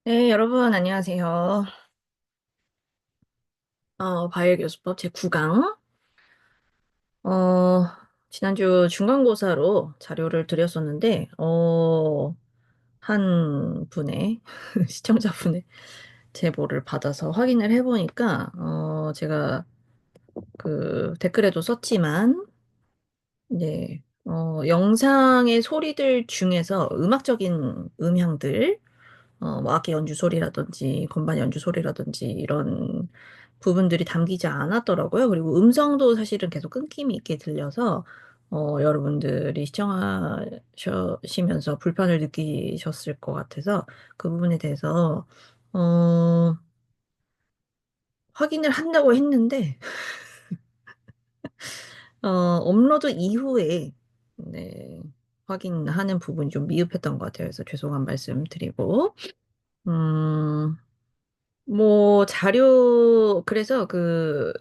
네, 여러분, 안녕하세요. 바이오교수법 제9강. 어, 지난주 중간고사로 자료를 드렸었는데, 한 분의, 시청자분의 제보를 받아서 확인을 해보니까, 제가 그 댓글에도 썼지만, 네, 영상의 소리들 중에서 음악적인 음향들, 뭐 악기 연주 소리라든지 건반 연주 소리라든지 이런 부분들이 담기지 않았더라고요. 그리고 음성도 사실은 계속 끊김이 있게 들려서 여러분들이 시청하시면서 불편을 느끼셨을 것 같아서 그 부분에 대해서 어, 확인을 한다고 했는데 업로드 이후에 네, 확인하는 부분이 좀 미흡했던 것 같아요. 그래서 죄송한 말씀 드리고 음, 뭐, 그래서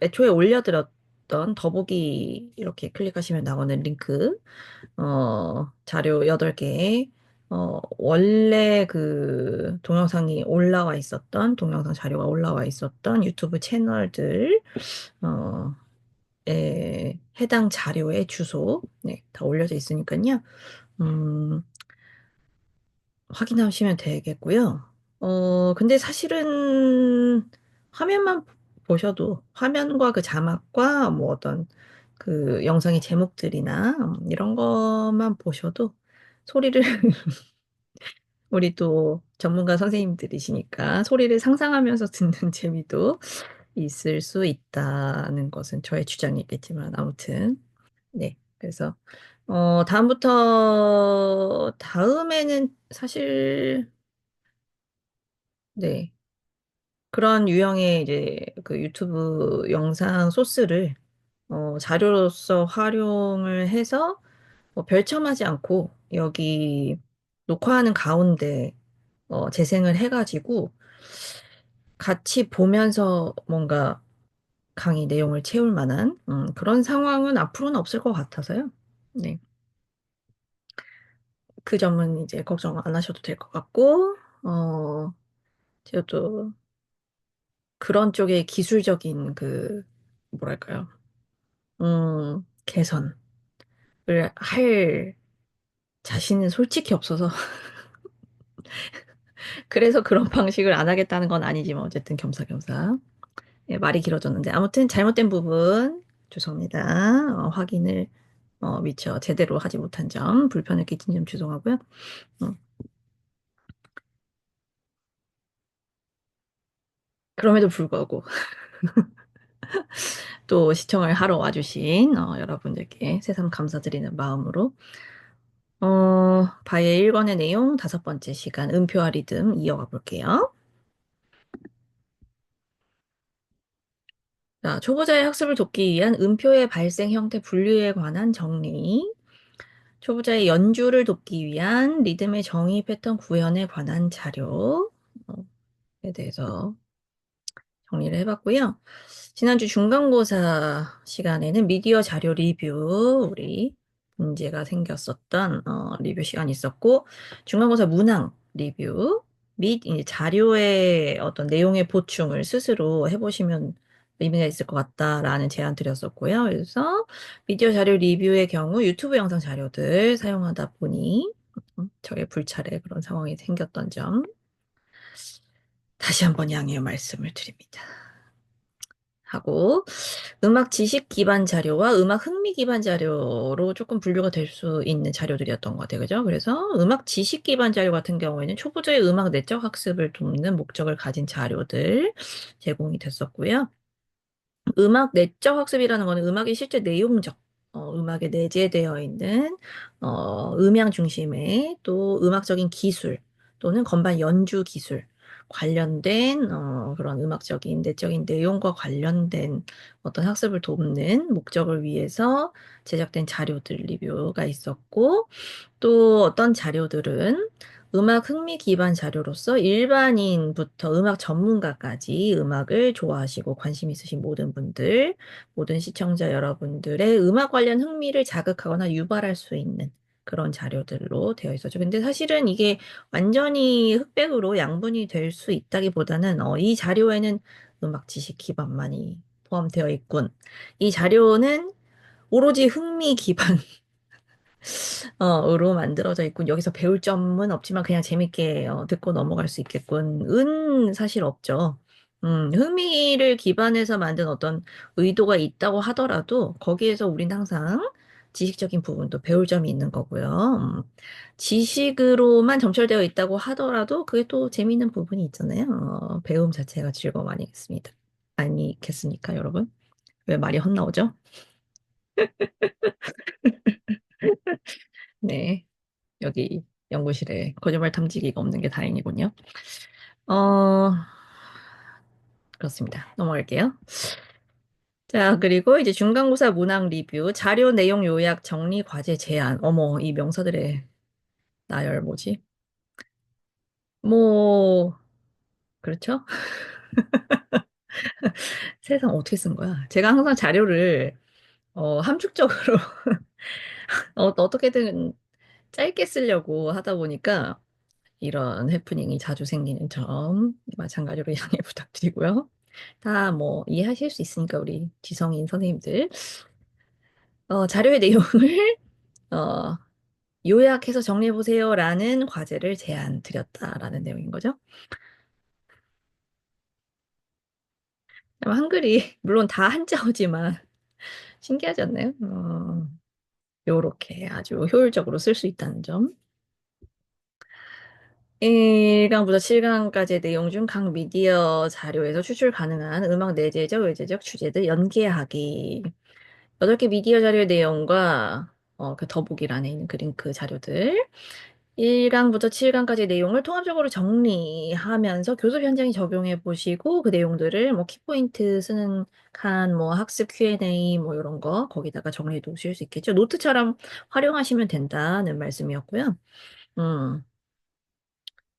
애초에 올려드렸던 더보기 이렇게 클릭하시면 나오는 링크, 자료 8개, 원래 동영상이 올라와 있었던, 동영상 자료가 올라와 있었던 유튜브 채널들, 어, 에 해당 자료의 주소, 네, 다 올려져 있으니까요. 음, 확인하시면 되겠고요. 근데 사실은 화면만 보셔도 화면과 그 자막과 뭐 어떤 그 영상의 제목들이나 이런 것만 보셔도 소리를 우리 또 전문가 선생님들이시니까 소리를 상상하면서 듣는 재미도 있을 수 있다는 것은 저의 주장이겠지만 아무튼 네. 그래서 다음에는 사실 네. 그런 유형의 이제 그 유튜브 영상 소스를 자료로서 활용을 해서 뭐 별첨하지 않고 여기 녹화하는 가운데 재생을 해가지고 같이 보면서 뭔가 강의 내용을 채울 만한 그런 상황은 앞으로는 없을 것 같아서요. 네. 그 점은 이제 걱정 안 하셔도 될 것 같고, 제가 또 그런 쪽의 기술적인 뭐랄까요, 개선을 할 자신은 솔직히 없어서, 그래서 그런 방식을 안 하겠다는 건 아니지만, 어쨌든 겸사겸사. 예, 말이 길어졌는데, 아무튼 잘못된 부분, 죄송합니다. 확인을, 미처 제대로 하지 못한 점, 불편을 끼친 점 죄송하고요. 어, 그럼에도 불구하고, 또 시청을 하러 와주신, 여러분들께 새삼 감사드리는 마음으로, 바의 1권의 내용 5번째 시간, 음표와 리듬 이어가 볼게요. 자, 초보자의 학습을 돕기 위한 음표의 발생 형태 분류에 관한 정리, 초보자의 연주를 돕기 위한 리듬의 정의 패턴 구현에 관한 자료에 대해서 정리를 해봤고요. 지난주 중간고사 시간에는 미디어 자료 리뷰, 우리 문제가 생겼었던 리뷰 시간이 있었고, 중간고사 문항 리뷰 및 이제 자료의 어떤 내용의 보충을 스스로 해보시면 의미가 있을 것 같다라는 제안 드렸었고요. 그래서 미디어 자료 리뷰의 경우 유튜브 영상 자료들 사용하다 보니 저의 불찰에 그런 상황이 생겼던 점 다시 한번 양해의 말씀을 드립니다. 하고 음악 지식 기반 자료와 음악 흥미 기반 자료로 조금 분류가 될 수 있는 자료들이었던 것 같아요. 그죠? 그래서 음악 지식 기반 자료 같은 경우에는 초보자의 음악 내적 학습을 돕는 목적을 가진 자료들 제공이 됐었고요. 음악 내적 학습이라는 거는 음악의 실제 내용적, 음악에 내재되어 있는 음향 중심의 또 음악적인 기술 또는 건반 연주 기술 관련된 그런 음악적인 내적인 내용과 관련된 어떤 학습을 돕는 목적을 위해서 제작된 자료들 리뷰가 있었고 또 어떤 자료들은 음악 흥미 기반 자료로서 일반인부터 음악 전문가까지 음악을 좋아하시고 관심 있으신 모든 분들, 모든 시청자 여러분들의 음악 관련 흥미를 자극하거나 유발할 수 있는 그런 자료들로 되어 있었죠. 근데 사실은 이게 완전히 흑백으로 양분이 될 수 있다기보다는 이 자료에는 음악 지식 기반만이 포함되어 있군. 이 자료는 오로지 흥미 기반 으로 만들어져 있군. 여기서 배울 점은 없지만 그냥 재밌게 듣고 넘어갈 수 있겠군. 은 사실 없죠. 흥미를 기반해서 만든 어떤 의도가 있다고 하더라도 거기에서 우린 항상 지식적인 부분도 배울 점이 있는 거고요. 지식으로만 점철되어 있다고 하더라도 그게 또 재미있는 부분이 있잖아요. 배움 자체가 즐거움 아니겠습니까? 아니겠습니까, 여러분? 왜 말이 헛나오죠? 네. 여기 연구실에 거짓말 탐지기가 없는 게 다행이군요. 어, 그렇습니다. 넘어갈게요. 자, 그리고 이제 중간고사 문항 리뷰, 자료 내용 요약, 정리, 과제 제안. 어머, 이 명사들의 나열 뭐지? 뭐, 그렇죠? 세상 어떻게 쓴 거야? 제가 항상 자료를, 함축적으로, 어떻게든 짧게 쓰려고 하다 보니까 이런 해프닝이 자주 생기는 점 마찬가지로 양해 부탁드리고요. 다 뭐 이해하실 수 있으니까 우리 지성인 선생님들 자료의 내용을 어, 요약해서 정리해 보세요라는 과제를 제안 드렸다라는 내용인 거죠. 한글이 물론 다 한자어지만 신기하지 않나요? 요렇게 아주 효율적으로 쓸 수 있다는 점. 1강부터 7강까지의 내용 중 각 미디어 자료에서 추출 가능한 음악 내재적, 외재적 주제들 연계하기. 8개 미디어 자료의 내용과 그 더보기란에 있는 그 링크 자료들. 1강부터 7강까지 내용을 통합적으로 정리하면서 교습 현장에 적용해 보시고 그 내용들을 뭐 키포인트 쓰는 칸, 뭐 학습 Q&A 뭐 이런 거 거기다가 정리해 두실 수 있겠죠. 노트처럼 활용하시면 된다는 말씀이었고요. 음.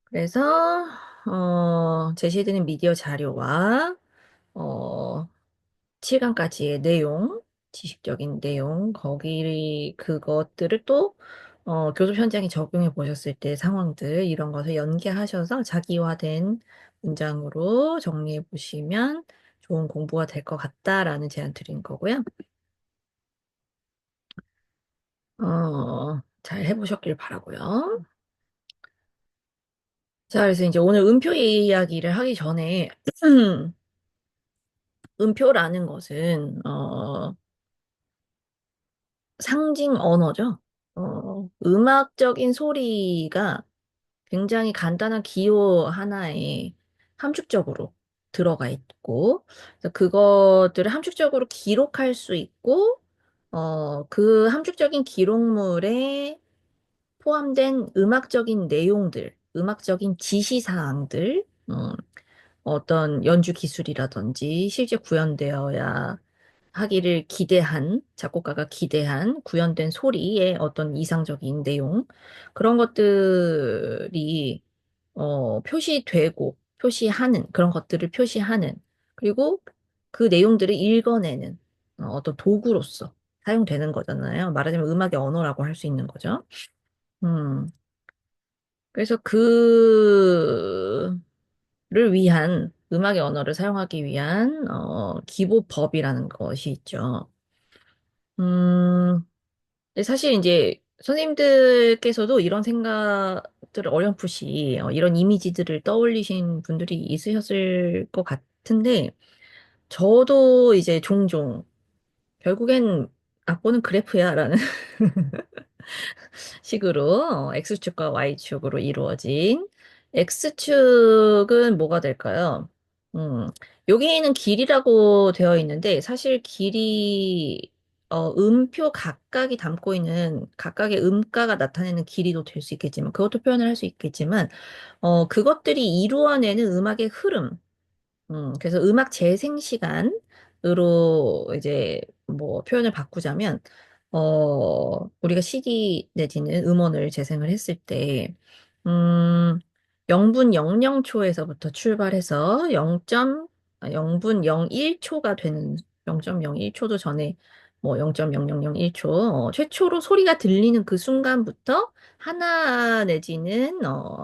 그래서 제시되는 미디어 자료와 어, 7강까지의 내용, 지식적인 내용, 그것들을 또, 교습 현장에 적용해 보셨을 때 상황들, 이런 것을 연계하셔서 자기화된 문장으로 정리해 보시면 좋은 공부가 될 것 같다라는 제안 드린 거고요. 잘 해보셨길 바라고요. 자, 그래서 이제 오늘 음표 이야기를 하기 전에, 음표라는 것은, 상징 언어죠. 음악적인 소리가 굉장히 간단한 기호 하나에 함축적으로 들어가 있고, 그래서 그것들을 함축적으로 기록할 수 있고, 그 함축적인 기록물에 포함된 음악적인 내용들, 음악적인 지시사항들, 어떤 연주 기술이라든지 실제 구현되어야 하기를 기대한, 작곡가가 기대한 구현된 소리의 어떤 이상적인 내용, 그런 것들이, 표시되고, 표시하는, 그런 것들을 표시하는, 그리고 그 내용들을 읽어내는 어떤 도구로서 사용되는 거잖아요. 말하자면 음악의 언어라고 할 수 있는 거죠. 음, 그래서 그를 위한, 음악의 언어를 사용하기 위한, 기보법이라는 것이 있죠. 음, 근데 사실 이제 선생님들께서도 이런 생각들을 어렴풋이 이런 이미지들을 떠올리신 분들이 있으셨을 것 같은데 저도 이제 종종 결국엔 악보는 그래프야라는 식으로 X축과 Y축으로 이루어진 X축은 뭐가 될까요? 음, 여기에는 길이라고 되어 있는데 사실 길이 음표 각각이 담고 있는 각각의 음가가 나타내는 길이도 될 수 있겠지만 그것도 표현을 할 수 있겠지만 그것들이 이루어내는 음악의 흐름 그래서 음악 재생 시간으로 이제 뭐 표현을 바꾸자면, 우리가 CD 내지는 음원을 재생을 했을 때, 음, 0분 00초에서부터 출발해서 0분 01초가 되는, 0.01초도 전에 뭐 0.0001초, 최초로 소리가 들리는 그 순간부터 하나 내지는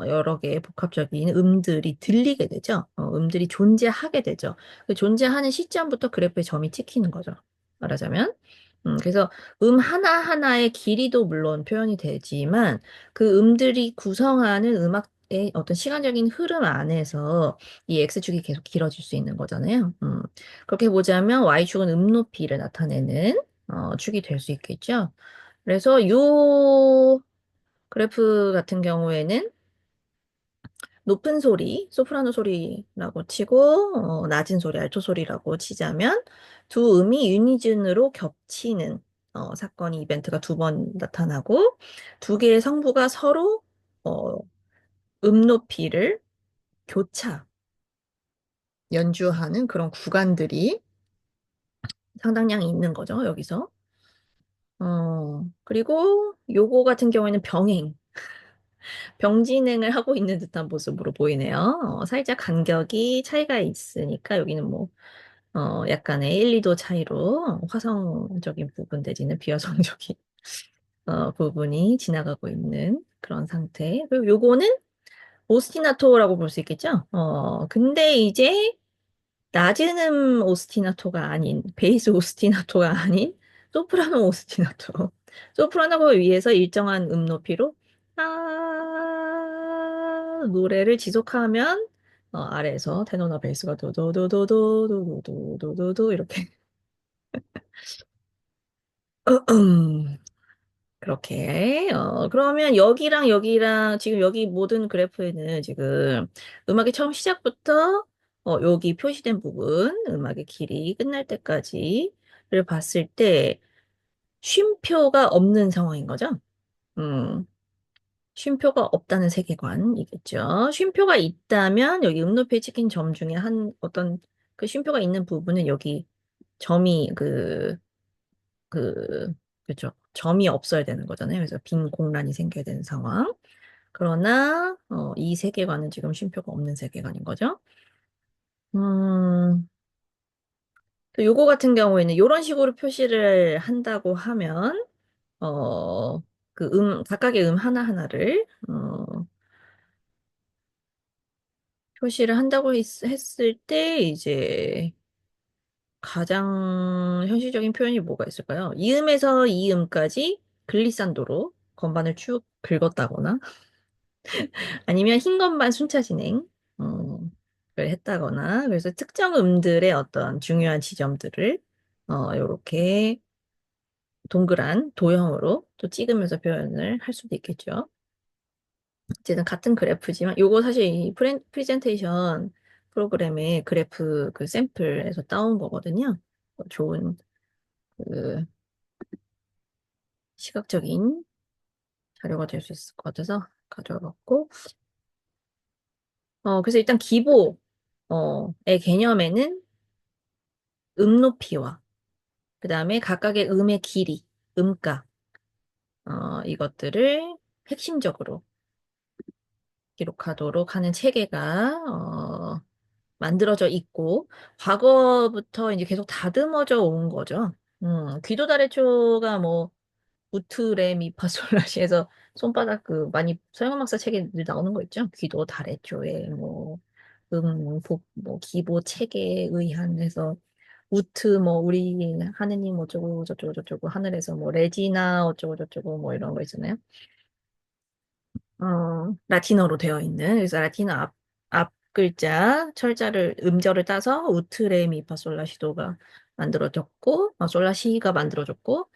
여러 개의 복합적인 음들이 들리게 되죠. 음들이 존재하게 되죠. 그 존재하는 시점부터 그래프에 점이 찍히는 거죠. 말하자면. 그래서 하나하나의 길이도 물론 표현이 되지만 그 음들이 구성하는 음악의 어떤 시간적인 흐름 안에서 이 X축이 계속 길어질 수 있는 거잖아요. 그렇게 보자면 Y축은 높이를 나타내는 축이 될 수 있겠죠. 그래서 요 그래프 같은 경우에는 높은 소리, 소프라노 소리라고 치고 낮은 소리, 알토 소리라고 치자면 두 음이 유니즌으로 겹치는 사건이 이벤트가 두 번 나타나고 두 개의 성부가 서로 어, 높이를 교차 연주하는 그런 구간들이 상당량이 있는 거죠, 여기서. 그리고 요거 같은 경우에는 병진행을 하고 있는 듯한 모습으로 보이네요. 살짝 간격이 차이가 있으니까 여기는 뭐, 약간의 1, 2도 차이로 화성적인 부분 내지는 비화성적인 부분이 지나가고 있는 그런 상태. 그리고 요거는 오스티나토라고 볼 수 있겠죠? 근데 이제 낮은 오스티나토가 아닌, 베이스 오스티나토가 아닌, 소프라노 오스티나토. 소프라노가 위에서 일정한 높이로, 노래를 지속하면, 아래에서 테너나 베이스가 도도도도도도도도도도도 이렇게. 그렇게, 그러면 여기랑 여기랑 지금 여기 모든 그래프에는 지금 음악이 처음 시작부터 여기 표시된 부분, 음악의 길이 끝날 때까지를 봤을 때 쉼표가 없는 상황인 거죠. 음, 쉼표가 없다는 세계관이겠죠. 쉼표가 있다면 여기 음높이에 찍힌 점 중에 어떤 그 쉼표가 있는 부분은 여기 점이 그, 그죠. 점이 없어야 되는 거잖아요. 그래서 빈 공란이 생겨야 되는 상황. 그러나, 이 세계관은 지금 쉼표가 없는 세계관인 거죠. 음, 또 요거 같은 경우에는 이런 식으로 표시를 한다고 하면, 어, 각각의 하나하나를, 표시를 한다고 했을 때, 이제, 가장 현실적인 표현이 뭐가 있을까요? 이 음에서 이 음까지 글리산도로 건반을 쭉 긁었다거나, 아니면 흰 건반 순차 진행, 을 했다거나, 그래서 특정 음들의 어떤 중요한 지점들을, 요렇게 동그란 도형으로 또 찍으면서 표현을 할 수도 있겠죠. 어쨌든 같은 그래프지만, 요거 사실 이 프레젠테이션 프로그램의 그래프 그 샘플에서 따온 거거든요. 좋은 그 시각적인 자료가 될 수 있을 것 같아서 가져와봤고, 그래서 일단 의 개념에는 높이와 그 다음에 각각의 음의 길이, 음가, 이것들을 핵심적으로 기록하도록 하는 체계가, 만들어져 있고, 과거부터 이제 계속 다듬어져 온 거죠. 귀도 다래초가 뭐, 우트, 레, 미, 파, 솔, 라, 시에서 손바닥 많이 서영음악사 책에 늘 나오는 거 있죠? 귀도 다래초에 뭐, 뭐, 기보 체계에 의한해서 우트 뭐 우리 하느님 어쩌고 저쩌고 저쩌고 하늘에서 뭐 레지나 어쩌고 저쩌고 뭐 이런 거 있잖아요. 라틴어로 되어 있는 그래서 라틴어 앞 글자 철자를 음절을 따서 우트레미파솔라시도가 만들어졌고 솔라시가 만들어졌고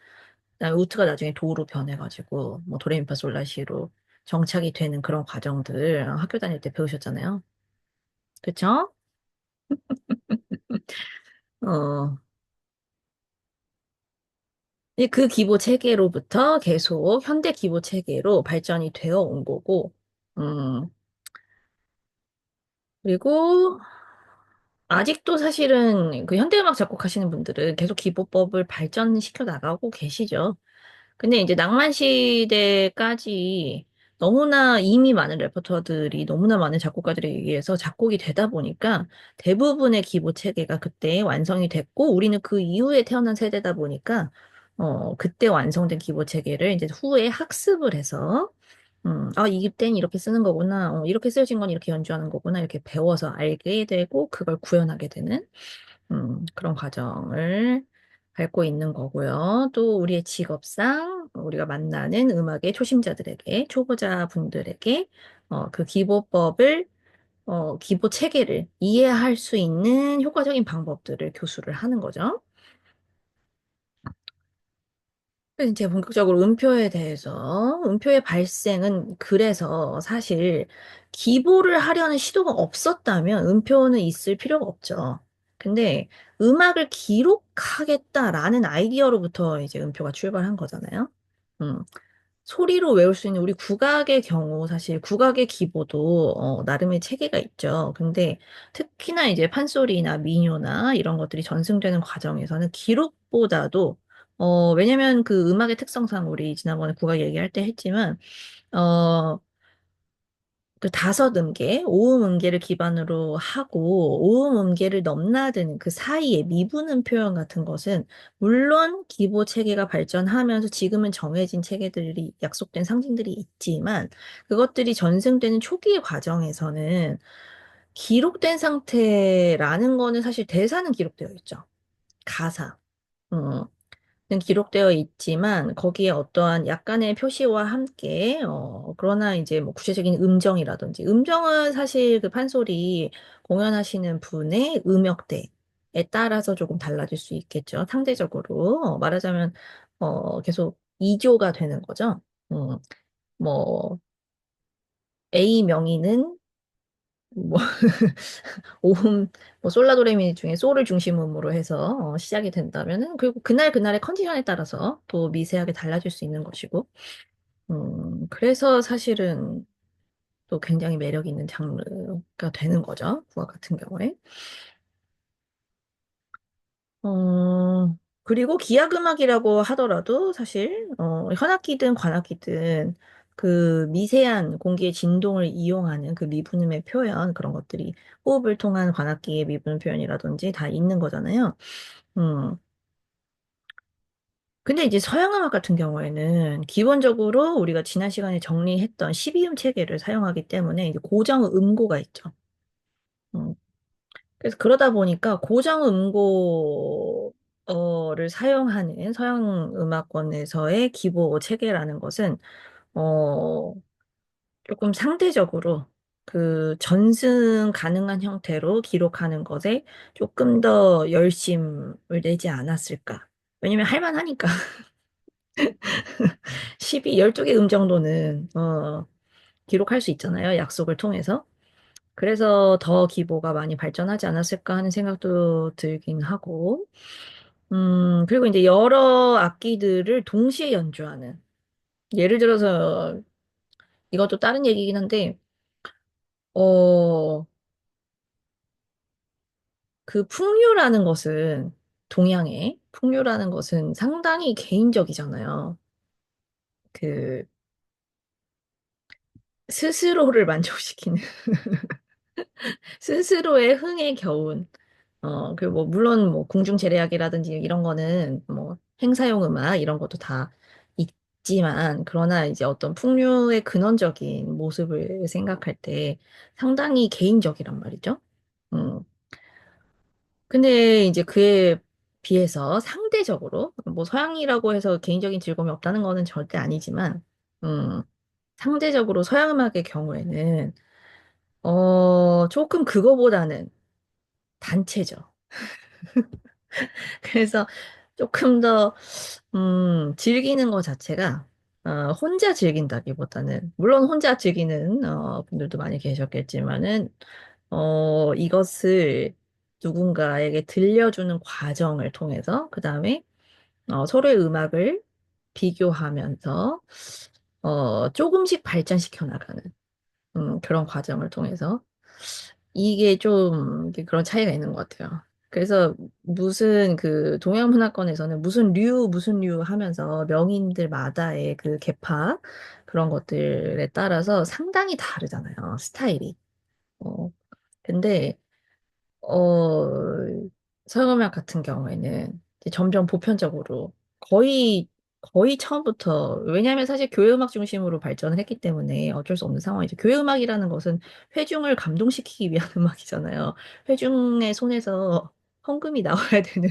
그다음에 우트가 나중에 도로 변해가지고 뭐 도레미파솔라시로 정착이 되는 그런 과정들 학교 다닐 때 배우셨잖아요. 그쵸? 어, 그 기보 체계로부터 계속 현대 기보 체계로 발전이 되어 온 거고, 음, 그리고 아직도 사실은 그 현대음악 작곡하시는 분들은 계속 기보법을 발전시켜 나가고 계시죠. 근데 이제 낭만 시대까지 너무나 이미 많은 레퍼토어들이 너무나 많은 작곡가들에 의해서 작곡이 되다 보니까 대부분의 기보 체계가 그때 완성이 됐고 우리는 그 이후에 태어난 세대다 보니까 그때 완성된 기본 체계를 이제 후에 학습을 해서, 이땐 이렇게 쓰는 거구나. 이렇게 쓰여진 건 이렇게 연주하는 거구나. 이렇게 배워서 알게 되고, 그걸 구현하게 되는, 그런 과정을 밟고 있는 거고요. 또 우리의 직업상 우리가 만나는 음악의 초심자들에게, 초보자분들에게, 그 기보법을, 기보 체계를 이해할 수 있는 효과적인 방법들을 교수를 하는 거죠. 그래서 이제 본격적으로 음표에 대해서, 음표의 발생은 그래서 사실 기보를 하려는 시도가 없었다면 음표는 있을 필요가 없죠. 근데 음악을 기록하겠다라는 아이디어로부터 이제 음표가 출발한 거잖아요. 음. 소리로 외울 수 있는 우리 국악의 경우 사실 국악의 기보도 나름의 체계가 있죠. 근데 특히나 이제 판소리나 민요나 이런 것들이 전승되는 과정에서는 기록보다도 왜냐면 그 음악의 특성상 우리 지난번에 국악 얘기할 때 했지만 어, 그 다섯 음계, 오음 음계를 기반으로 하고 오음 음계를 넘나드는 그 사이에 미분음 표현 같은 것은 물론 기보 체계가 발전하면서 지금은 정해진 체계들이 약속된 상징들이 있지만 그것들이 전승되는 초기의 과정에서는 기록된 상태라는 거는 사실 대사는 기록되어 있죠. 가사. 음. 는 기록되어 있지만 거기에 어떠한 약간의 표시와 함께 그러나 이제 뭐 구체적인 음정이라든지 음정은 사실 그 판소리 공연하시는 분의 음역대에 따라서 조금 달라질 수 있겠죠. 상대적으로 말하자면 계속 이조가 되는 거죠. 음, 뭐 A 명의는 뭐 오음 뭐 솔라도레미 중에 솔을 중심음으로 해서 시작이 된다면은 그리고 그날 그날의 컨디션에 따라서 또 미세하게 달라질 수 있는 것이고 그래서 사실은 또 굉장히 매력 있는 장르가 되는 거죠. 국악 같은 경우에. 그리고 기악음악이라고 하더라도 사실 현악기든 관악기든 그 미세한 공기의 진동을 이용하는 그 미분음의 표현 그런 것들이 호흡을 통한 관악기의 미분음 표현이라든지 다 있는 거잖아요. 음. 근데 이제 서양음악 같은 경우에는 기본적으로 우리가 지난 시간에 정리했던 12음 체계를 사용하기 때문에 이제 고정 음고가 있죠. 음. 그래서 그러다 보니까 고정 음고를 사용하는 서양 음악권에서의 기보 체계라는 것은 어 조금 상대적으로 그 전승 가능한 형태로 기록하는 것에 조금 더 열심을 내지 않았을까. 왜냐면 할만하니까. 12개 음 정도는 기록할 수 있잖아요. 약속을 통해서. 그래서 더 기보가 많이 발전하지 않았을까 하는 생각도 들긴 하고. 그리고 이제 여러 악기들을 동시에 연주하는. 예를 들어서 이것도 다른 얘기긴 한데, 어, 그 풍류라는 것은 동양의 풍류라는 것은 상당히 개인적이잖아요. 그 스스로를 만족시키는 스스로의 흥에 겨운 그리고 뭐 물론 뭐 궁중제례악이라든지 이런 거는 뭐 행사용 음악 이런 것도 다 있지만 그러나 이제 어떤 풍류의 근원적인 모습을 생각할 때 상당히 개인적이란 말이죠. 음. 근데 이제 그에 비해서 상대적으로 뭐 서양이라고 해서 개인적인 즐거움이 없다는 거는 절대 아니지만 음, 상대적으로 서양 음악의 경우에는 조금 그거보다는 단체죠. 그래서 조금 더 즐기는 것 자체가 혼자 즐긴다기보다는 물론 혼자 즐기는 분들도 많이 계셨겠지만은 이것을 누군가에게 들려주는 과정을 통해서 그다음에 서로의 음악을 비교하면서 조금씩 발전시켜 나가는 그런 과정을 통해서 이게 좀 이게 그런 차이가 있는 것 같아요. 그래서 무슨 그 동양 문화권에서는 무슨 류 하면서 명인들마다의 그 계파 그런 것들에 따라서 상당히 다르잖아요. 스타일이. 어, 근데 어, 서양음악 같은 경우에는 이제 점점 보편적으로 거의, 거의 처음부터, 왜냐하면 사실 교회음악 중심으로 발전을 했기 때문에 어쩔 수 없는 상황이죠. 교회음악이라는 것은 회중을 감동시키기 위한 음악이잖아요. 회중의 손에서 헌금이 나와야 되는,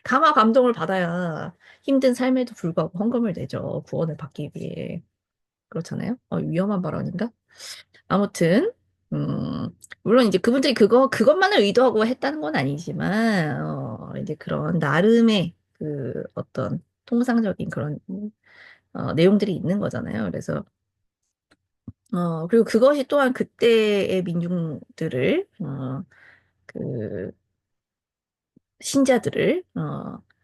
감화 감동을 받아야 힘든 삶에도 불구하고 헌금을 내죠. 구원을 받기 위해. 그렇잖아요? 위험한 발언인가? 아무튼, 음, 물론 이제 그분들이 그것만을 의도하고 했다는 건 아니지만, 이제 그런 나름의 그 어떤 통상적인 그런, 내용들이 있는 거잖아요. 그래서, 그리고 그것이 또한 그때의 민중들을, 그, 신자들을,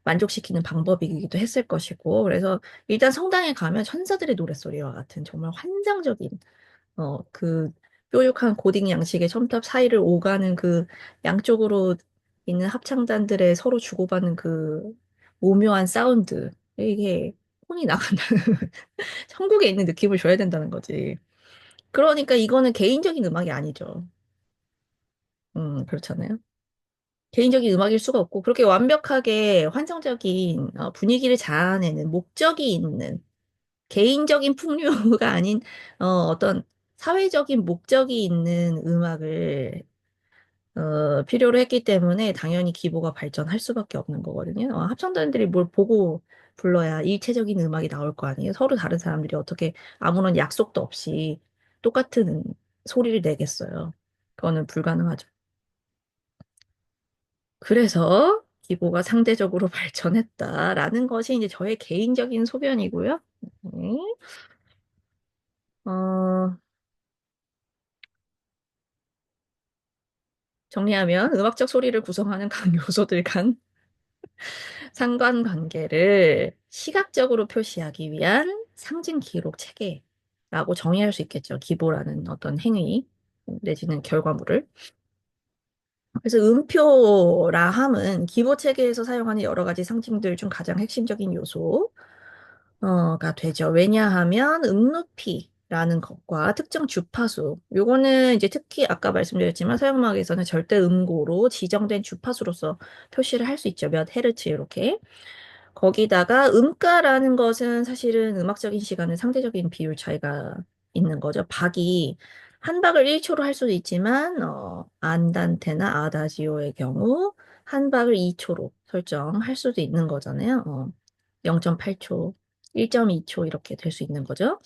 만족시키는 방법이기도 했을 것이고, 그래서 일단 성당에 가면 천사들의 노랫소리와 같은 정말 환상적인 그 뾰족한 고딩 양식의 첨탑 사이를 오가는 그 양쪽으로 있는 합창단들의 서로 주고받는 그 오묘한 사운드. 이게 혼이 나간다는 천국에 있는 느낌을 줘야 된다는 거지. 그러니까 이거는 개인적인 음악이 아니죠. 그렇잖아요. 개인적인 음악일 수가 없고 그렇게 완벽하게 환상적인 분위기를 자아내는 목적이 있는 개인적인 풍류가 아닌 어떤 사회적인 목적이 있는 음악을 필요로 했기 때문에 당연히 기보가 발전할 수밖에 없는 거거든요. 합창단들이 뭘 보고 불러야 일체적인 음악이 나올 거 아니에요. 서로 다른 사람들이 어떻게 아무런 약속도 없이 똑같은 소리를 내겠어요. 그거는 불가능하죠. 그래서 기보가 상대적으로 발전했다라는 것이 이제 저의 개인적인 소견이고요. 네. 어, 정리하면 음악적 소리를 구성하는 각 요소들 간 상관관계를 시각적으로 표시하기 위한 상징 기록 체계라고 정의할 수 있겠죠. 기보라는 어떤 행위 내지는 결과물을. 그래서 음표라 함은 기보 체계에서 사용하는 여러 가지 상징들 중 가장 핵심적인 요소. 가 되죠. 왜냐하면 음높이라는 것과 특정 주파수, 요거는 이제 특히 아까 말씀드렸지만 서양음악에서는 절대 음고로 지정된 주파수로서 표시를 할 수 있죠. 몇 헤르츠 이렇게. 거기다가 음가라는 것은 사실은 음악적인 시간은 상대적인 비율 차이가 있는 거죠. 박이 한 박을 1초로 할 수도 있지만 안단테나 아다지오의 경우 한 박을 2초로 설정할 수도 있는 거잖아요. 0.8초, 1.2초 이렇게 될 수 있는 거죠.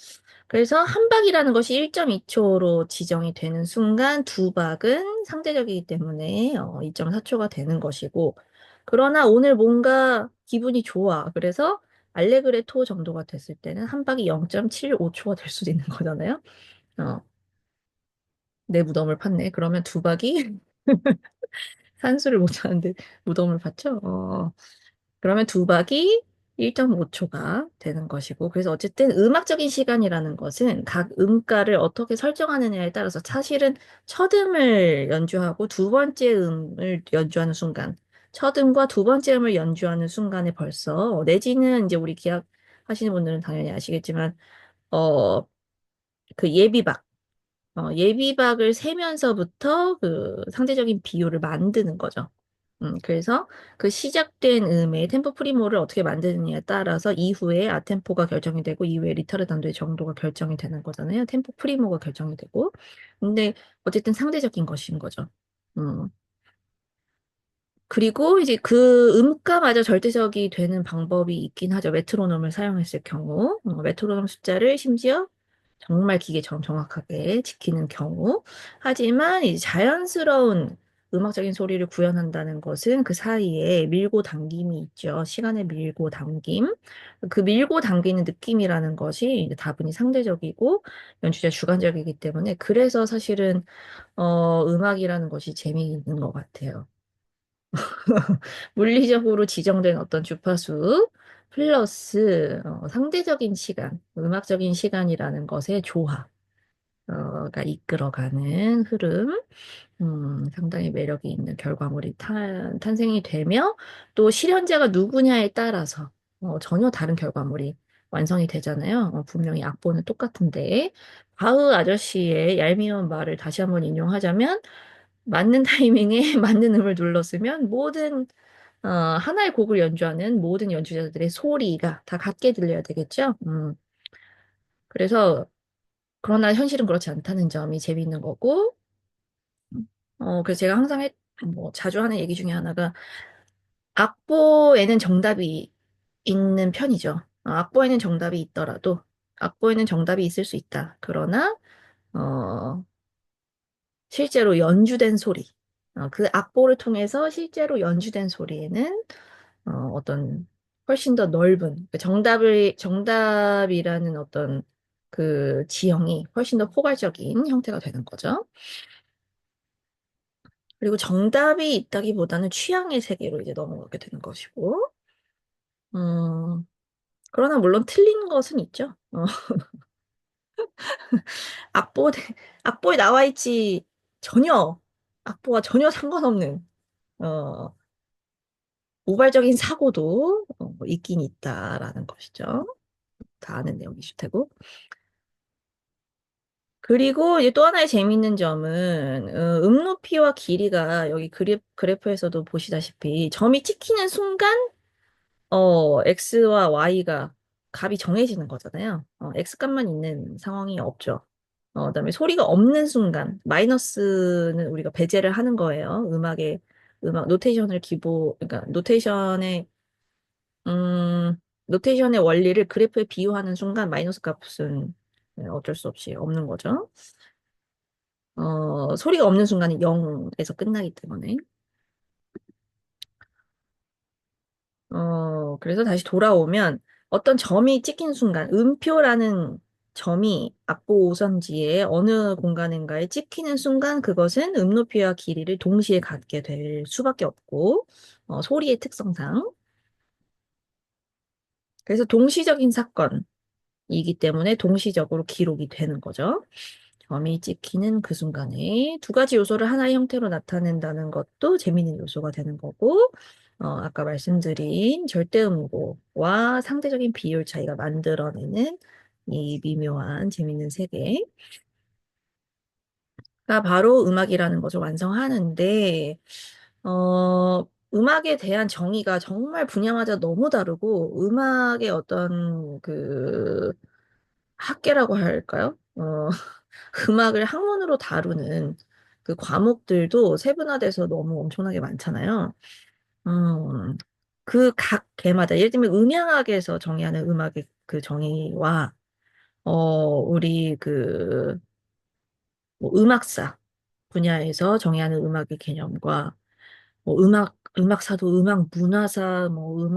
그래서 한 박이라는 것이 1.2초로 지정이 되는 순간 두 박은 상대적이기 때문에 2.4초가 되는 것이고, 그러나 오늘 뭔가 기분이 좋아. 그래서 알레그레토 정도가 됐을 때는 한 박이 0.75초가 될 수도 있는 거잖아요. 어, 내 무덤을 팠네. 그러면 두 박이 산수를 못 하는데 무덤을 팠죠. 그러면 두 박이 1.5초가 되는 것이고, 그래서 어쨌든 음악적인 시간이라는 것은 각 음가를 어떻게 설정하느냐에 따라서 사실은 첫 음을 연주하고 두 번째 음을 연주하는 순간, 첫 음과 두 번째 음을 연주하는 순간에 벌써, 내지는 이제 우리 기악 하시는 분들은 당연히 아시겠지만, 어, 그 예비박을 세면서부터 그 상대적인 비율을 만드는 거죠. 그래서 그 시작된 음의 템포 프리모를 어떻게 만드느냐에 따라서 이후에 아템포가 결정이 되고 이후에 리타르단도의 정도가 결정이 되는 거잖아요. 템포 프리모가 결정이 되고. 근데 어쨌든 상대적인 것인 거죠. 음. 그리고 이제 그 음가마저 절대적이 되는 방법이 있긴 하죠. 메트로놈을 사용했을 경우. 메트로놈 숫자를 심지어 정말 기계처럼 정확하게 지키는 경우. 하지만 이제 자연스러운 음악적인 소리를 구현한다는 것은 그 사이에 밀고 당김이 있죠. 시간의 밀고 당김. 그 밀고 당기는 느낌이라는 것이 이제 다분히 상대적이고 연주자 주관적이기 때문에 그래서 사실은 음악이라는 것이 재미있는 것 같아요. 물리적으로 지정된 어떤 주파수 플러스 상대적인 시간, 음악적인 시간이라는 것의 조화. 가 이끌어가는 흐름, 상당히 매력이 있는 결과물이 탄생이 되며, 또 실현자가 누구냐에 따라서 전혀 다른 결과물이 완성이 되잖아요. 분명히 악보는 똑같은데, 바흐 아저씨의 얄미운 말을 다시 한번 인용하자면, 맞는 타이밍에 맞는 음을 눌렀으면 모든 하나의 곡을 연주하는 모든 연주자들의 소리가 다 같게 들려야 되겠죠? 그래서, 그러나 현실은 그렇지 않다는 점이 재미있는 거고, 그래서 제가 항상 뭐, 자주 하는 얘기 중에 하나가, 악보에는 정답이 있는 편이죠. 악보에는 정답이 있더라도, 악보에는 정답이 있을 수 있다. 그러나, 어, 실제로 연주된 소리, 그 악보를 통해서 실제로 연주된 소리에는 어떤 훨씬 더 넓은 그 정답이라는 어떤 그 지형이 훨씬 더 포괄적인 형태가 되는 거죠. 그리고 정답이 있다기보다는 취향의 세계로 이제 넘어가게 되는 것이고, 음, 그러나 물론 틀린 것은 있죠. 악보, 악보에 나와 있지 전혀 악보와 전혀 상관없는 어, 우발적인 사고도 있긴 있다라는 것이죠. 다 아는 내용이실 테고. 그리고 이제 또 하나의 재미있는 점은 높이와 길이가 여기 그래프에서도 보시다시피 점이 찍히는 순간 x와 y가 값이 정해지는 거잖아요. x값만 있는 상황이 없죠. 그다음에 소리가 없는 순간 마이너스는 우리가 배제를 하는 거예요. 음악 노테이션을 그러니까 노테이션의 원리를 그래프에 비유하는 순간 마이너스 값은 어쩔 수 없이 없는 거죠. 소리가 없는 순간은 0에서 끝나기 때문에. 그래서 다시 돌아오면 어떤 점이 찍힌 순간, 음표라는 점이 악보 오선지에 어느 공간인가에 찍히는 순간 그것은 높이와 길이를 동시에 갖게 될 수밖에 없고, 소리의 특성상. 그래서 동시적인 사건이기 때문에 동시적으로 기록이 되는 거죠. 점이 찍히는 그 순간에 두 가지 요소를 하나의 형태로 나타낸다는 것도 재미있는 요소가 되는 거고, 아까 말씀드린 절대음고와 상대적인 비율 차이가 만들어내는 이 미묘한 재미있는 세계가 바로 음악이라는 것을 완성하는데, 음악에 대한 정의가 정말 분야마다 너무 다르고, 음악의 어떤 그 학계라고 할까요? 음악을 학문으로 다루는 그 과목들도 세분화돼서 너무 엄청나게 많잖아요. 음, 그 각 개마다, 예를 들면 음향학에서 정의하는 음악의 그 정의와, 우리 뭐 음악사 분야에서 정의하는 음악의 개념과, 뭐 음악사도 음악 문화사, 뭐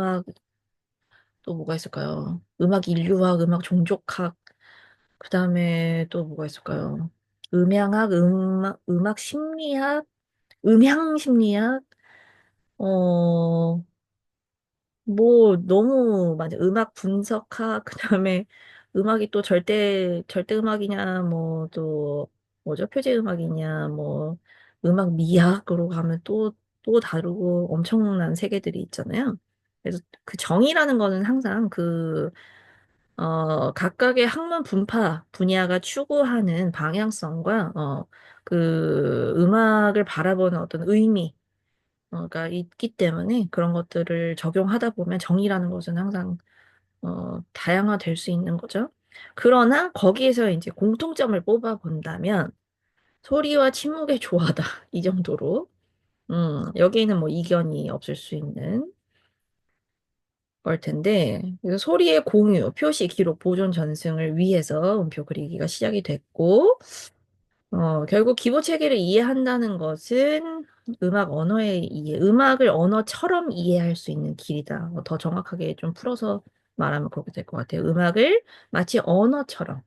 또 뭐가 있을까요? 음악 인류학, 음악 종족학, 그 다음에 또 뭐가 있을까요? 음향학, 음악 심리학, 음향 심리학, 어, 뭐, 너무, 맞아. 음악 분석학, 그 다음에 음악이 또 절대 음악이냐, 뭐, 또, 뭐죠? 표제 음악이냐, 뭐, 음악 미학으로 가면 또 다르고 엄청난 세계들이 있잖아요. 그래서 그 정의라는 거는 항상 각각의 학문 분야가 추구하는 방향성과, 음악을 바라보는 어떤 가 있기 때문에 그런 것들을 적용하다 보면 정의라는 것은 항상, 다양화될 수 있는 거죠. 그러나 거기에서 이제 공통점을 뽑아 본다면 소리와 침묵의 조화다. 이 정도로. 여기에는 뭐 이견이 없을 수 있는 걸 텐데, 그래서 소리의 공유, 표시, 기록, 보존, 전승을 위해서 음표 그리기가 시작이 됐고, 결국 기보 체계를 이해한다는 것은 음악을 언어처럼 이해할 수 있는 길이다. 더 정확하게 좀 풀어서 말하면 그렇게 될 것 같아요. 음악을 마치 언어처럼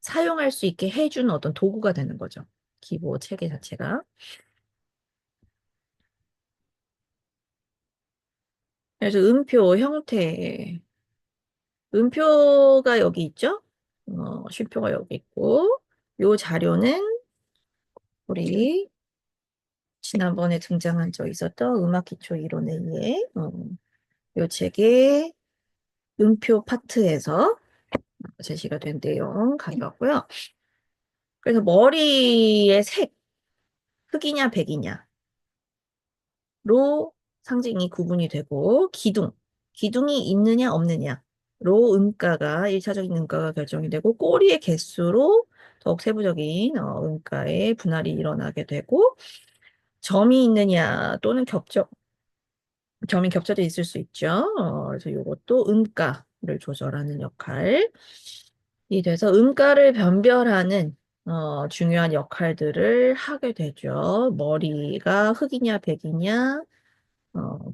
사용할 수 있게 해주는 어떤 도구가 되는 거죠. 기보 체계 자체가. 그래서 음표 형태, 음표가 여기 있죠? 쉼표가 여기 있고, 요 자료는 우리 지난번에 등장한 적 있었던 음악 기초 이론에 의해, 요 책의 음표 파트에서 제시가 된 내용 가져왔고요. 그래서 머리의 색, 흑이냐 백이냐로 상징이 구분이 되고, 기둥이 있느냐 없느냐로 음가가, 1차적인 음가가 결정이 되고, 꼬리의 개수로 더욱 세부적인 음가의 분할이 일어나게 되고, 점이 있느냐 또는 점이 겹쳐져 있을 수 있죠. 그래서 이것도 음가를 조절하는 역할이 돼서 음가를 변별하는 중요한 역할들을 하게 되죠. 머리가 흑이냐 백이냐,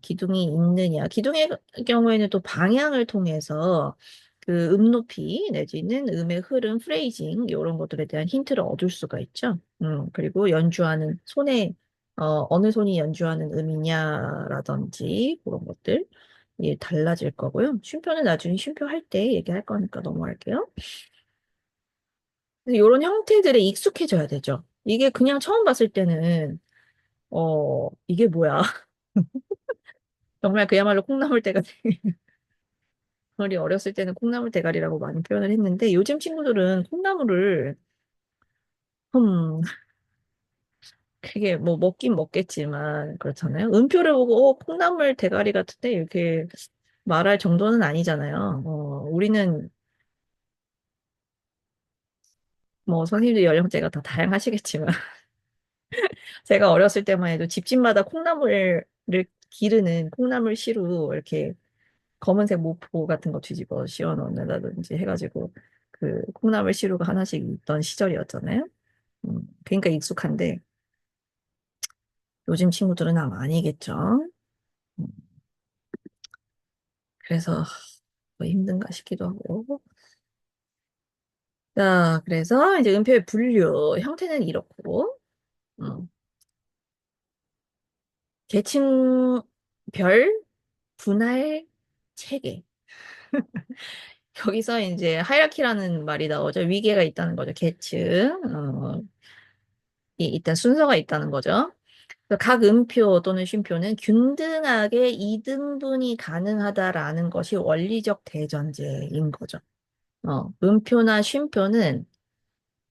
기둥이 있느냐. 기둥의 경우에는 또 방향을 통해서 그 높이 내지는 음의 흐름, 프레이징 이런 것들에 대한 힌트를 얻을 수가 있죠. 그리고 연주하는 어느 손이 연주하는 음이냐라든지 그런 것들 이 달라질 거고요. 쉼표는 나중에 쉼표 할 때 얘기할 거니까 넘어갈게요. 이런 형태들에 익숙해져야 되죠. 이게 그냥 처음 봤을 때는 이게 뭐야? 정말 그야말로 콩나물 때가 우리 어렸을 때는 콩나물 대가리라고 많이 표현을 했는데 요즘 친구들은 콩나물을 음 그게 뭐 먹긴 먹겠지만 그렇잖아요. 음표를 보고 콩나물 대가리 같은데 이렇게 말할 정도는 아니잖아요. 우리는 뭐 선생님들 연령대가 다 다양하시겠지만 제가 어렸을 때만 해도 집집마다 콩나물을 기르는 콩나물 시루 이렇게 검은색 모포 같은 거 뒤집어 씌워 넣는다든지 해가지고 그 콩나물 시루가 하나씩 있던 시절이었잖아요. 그러니까 익숙한데 요즘 친구들은 아마 아니겠죠. 음, 그래서 뭐 힘든가 싶기도 하고. 자, 그래서 이제 음표의 분류 형태는 이렇고, 음, 계층별 분할 체계. 여기서 이제 하이라키라는 말이 나오죠. 위계가 있다는 거죠. 계층. 일단 순서가 있다는 거죠. 그래서 각 음표 또는 쉼표는 균등하게 이등분이 가능하다라는 것이 원리적 대전제인 거죠. 음표나 쉼표는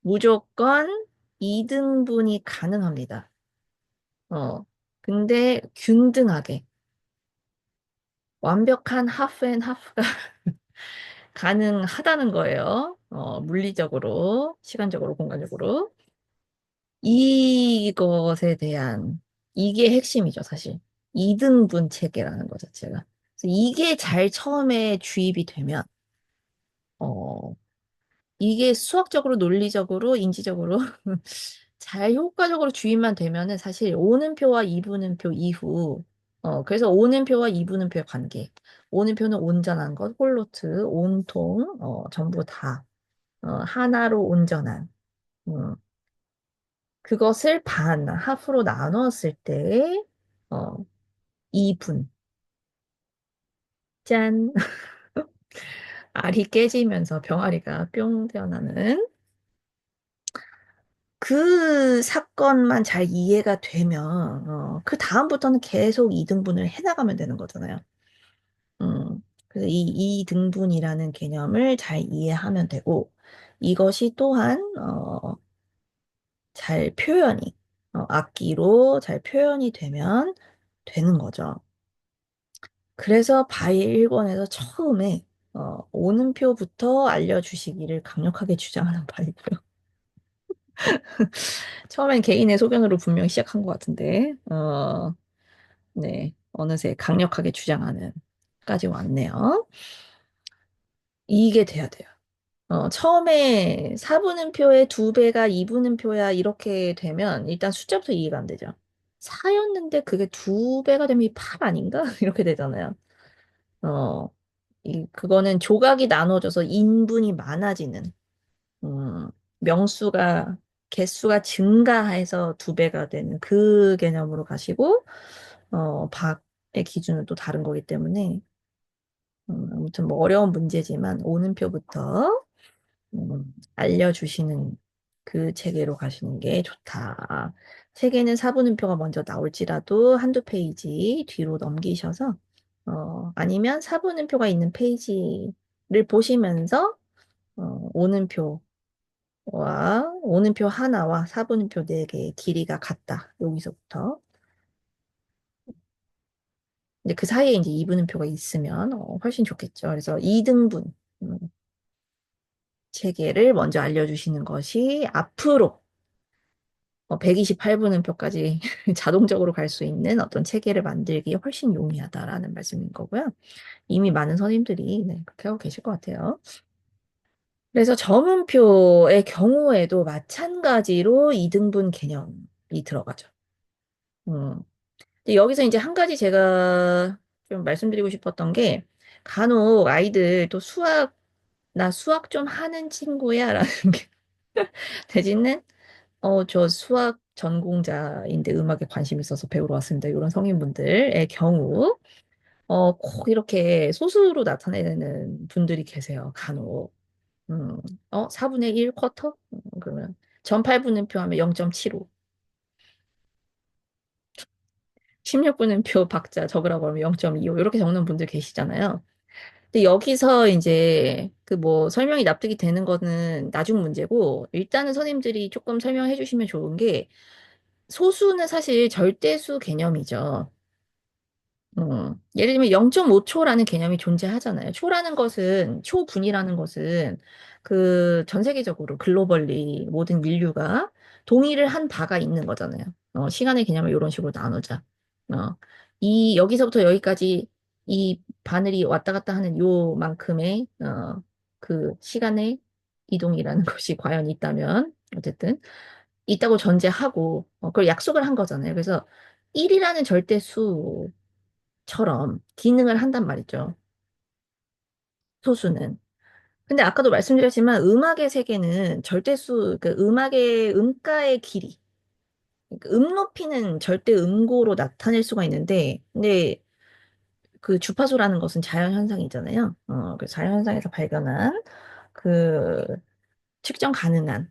무조건 이등분이 가능합니다. 근데 균등하게 완벽한 하프 앤 하프가 가능하다는 거예요. 물리적으로, 시간적으로, 공간적으로. 이것에 대한, 이게 핵심이죠, 사실. 이등분 체계라는 것 자체가. 그래서 이게 잘 처음에 주입이 되면, 어, 이게 수학적으로, 논리적으로, 인지적으로 잘 효과적으로 주입만 되면은 사실 오는표와 이분음표 이후, 그래서 오는표와 이분음표의 관계. 오는표는 온전한 것, 홀로트, 온통, 전부 다, 하나로 온전한, 그것을 하프로 나눴을 때, 어, 이분. 짠. 알이 깨지면서 병아리가 뿅 태어나는 그 사건만 잘 이해가 되면, 그 다음부터는 계속 이등분을 해나가면 되는 거잖아요. 그래서 이등분이라는 개념을 잘 이해하면 되고, 이것이 또한, 잘 표현이, 악기로 잘 표현이 되면 되는 거죠. 그래서 바이 1권에서 처음에 오는표부터 알려주시기를 강력하게 주장하는 바이고요. 처음엔 개인의 소견으로 분명 시작한 것 같은데, 네, 어느새 강력하게 주장하는 까지 왔네요. 이게 돼야 돼요. 처음에 4분음표의 2배가 2분음표야 이렇게 되면 일단 숫자부터 이해가 안 되죠. 4였는데 그게 2배가 되면 이 8 아닌가? 이렇게 되잖아요. 어, 그거는 조각이 나눠져서 인분이 많아지는, 음, 명수가, 개수가 증가해서 2배가 되는 그 개념으로 가시고, 박의 기준은 또 다른 거기 때문에, 아무튼 뭐 어려운 문제지만 오는표부터 알려주시는 그 체계로 가시는 게 좋다. 책에는 사분음표가 먼저 나올지라도 한두 페이지 뒤로 넘기셔서, 아니면 사분음표가 있는 페이지를 보시면서, 오는표와, 오는표 하나와 사분음표 네 개의 길이가 같다. 여기서부터. 근데 그 사이에 이제 이분음표가 있으면 훨씬 좋겠죠. 그래서 이등분 체계를 먼저 알려주시는 것이 앞으로 128분음표까지 자동적으로 갈 수 있는 어떤 체계를 만들기에 훨씬 용이하다라는 말씀인 거고요. 이미 많은 선생님들이 네, 그렇게 하고 계실 것 같아요. 그래서 점음표의 경우에도 마찬가지로 이등분 개념이 들어가죠. 음. 근데 여기서 이제 한 가지 제가 좀 말씀드리고 싶었던 게 간혹 아이들 또 나 수학 좀 하는 친구야 라는 게 대진은 저 수학 전공자인데 음악에 관심 있어서 배우러 왔습니다. 이런 성인분들의 경우 꼭 이렇게 소수로 나타내는 분들이 계세요. 간혹. 음, 4분의 1 쿼터? 그러면 전 8분음표 하면 0.75. 16분음표 박자 적으라고 하면 0.25. 이렇게 적는 분들 계시잖아요. 근데 여기서 이제 그 뭐 설명이 납득이 되는 거는 나중 문제고, 일단은 선생님들이 조금 설명해 주시면 좋은 게, 소수는 사실 절대수 개념이죠. 예를 들면 0.5초라는 개념이 존재하잖아요. 초분이라는 것은 그 전 세계적으로 글로벌리 모든 인류가 동의를 한 바가 있는 거잖아요. 시간의 개념을 이런 식으로 나누자. 어, 여기서부터 여기까지 이 바늘이 왔다 갔다 하는 요만큼의, 그 시간의 이동이라는 것이 과연 있다면, 어쨌든, 있다고 전제하고, 그걸 약속을 한 거잖아요. 그래서 1이라는 절대수, 처럼 기능을 한단 말이죠. 소수는. 근데 아까도 말씀드렸지만 음악의 세계는 절대수, 그 음악의 음가의 길이, 그 높이는 절대 음고로 나타낼 수가 있는데, 근데 그 주파수라는 것은 자연현상이잖아요. 그 자연현상에서 발견한 그 측정 가능한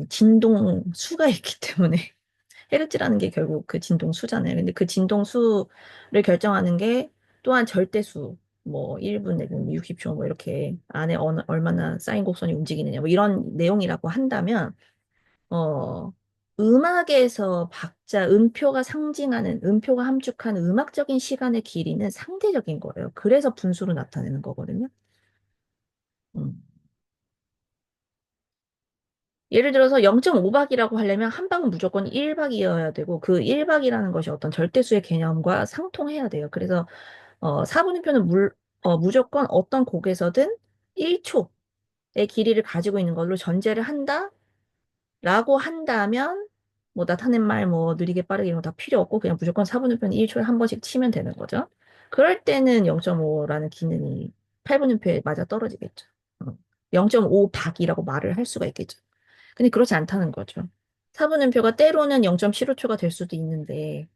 진동 수가 있기 때문에 헤르츠라는 게 결국 그 진동수잖아요. 근데 그 진동수를 결정하는 게 또한 절대수, 뭐 1분 내지는 60초 뭐 이렇게 안에 얼마나 사인 곡선이 움직이느냐 뭐 이런 내용이라고 한다면 어 음악에서 박자, 음표가 함축하는 음악적인 시간의 길이는 상대적인 거예요. 그래서 분수로 나타내는 거거든요. 음. 예를 들어서 0.5박이라고 하려면 한 박은 무조건 1박이어야 되고 그 1박이라는 것이 어떤 절대수의 개념과 상통해야 돼요. 그래서 4분음표는 무조건 어떤 곡에서든 1초의 길이를 가지고 있는 걸로 전제를 한다라고 한다면 뭐 나타낸 말 뭐 느리게 빠르게 이런 거 다 필요 없고 그냥 무조건 4분음표는 1초에 한 번씩 치면 되는 거죠. 그럴 때는 0.5라는 기능이 8분음표에 맞아 떨어지겠죠. 0.5박이라고 말을 할 수가 있겠죠. 근데 그렇지 않다는 거죠. 4분음표가 때로는 0.75초가 될 수도 있는데,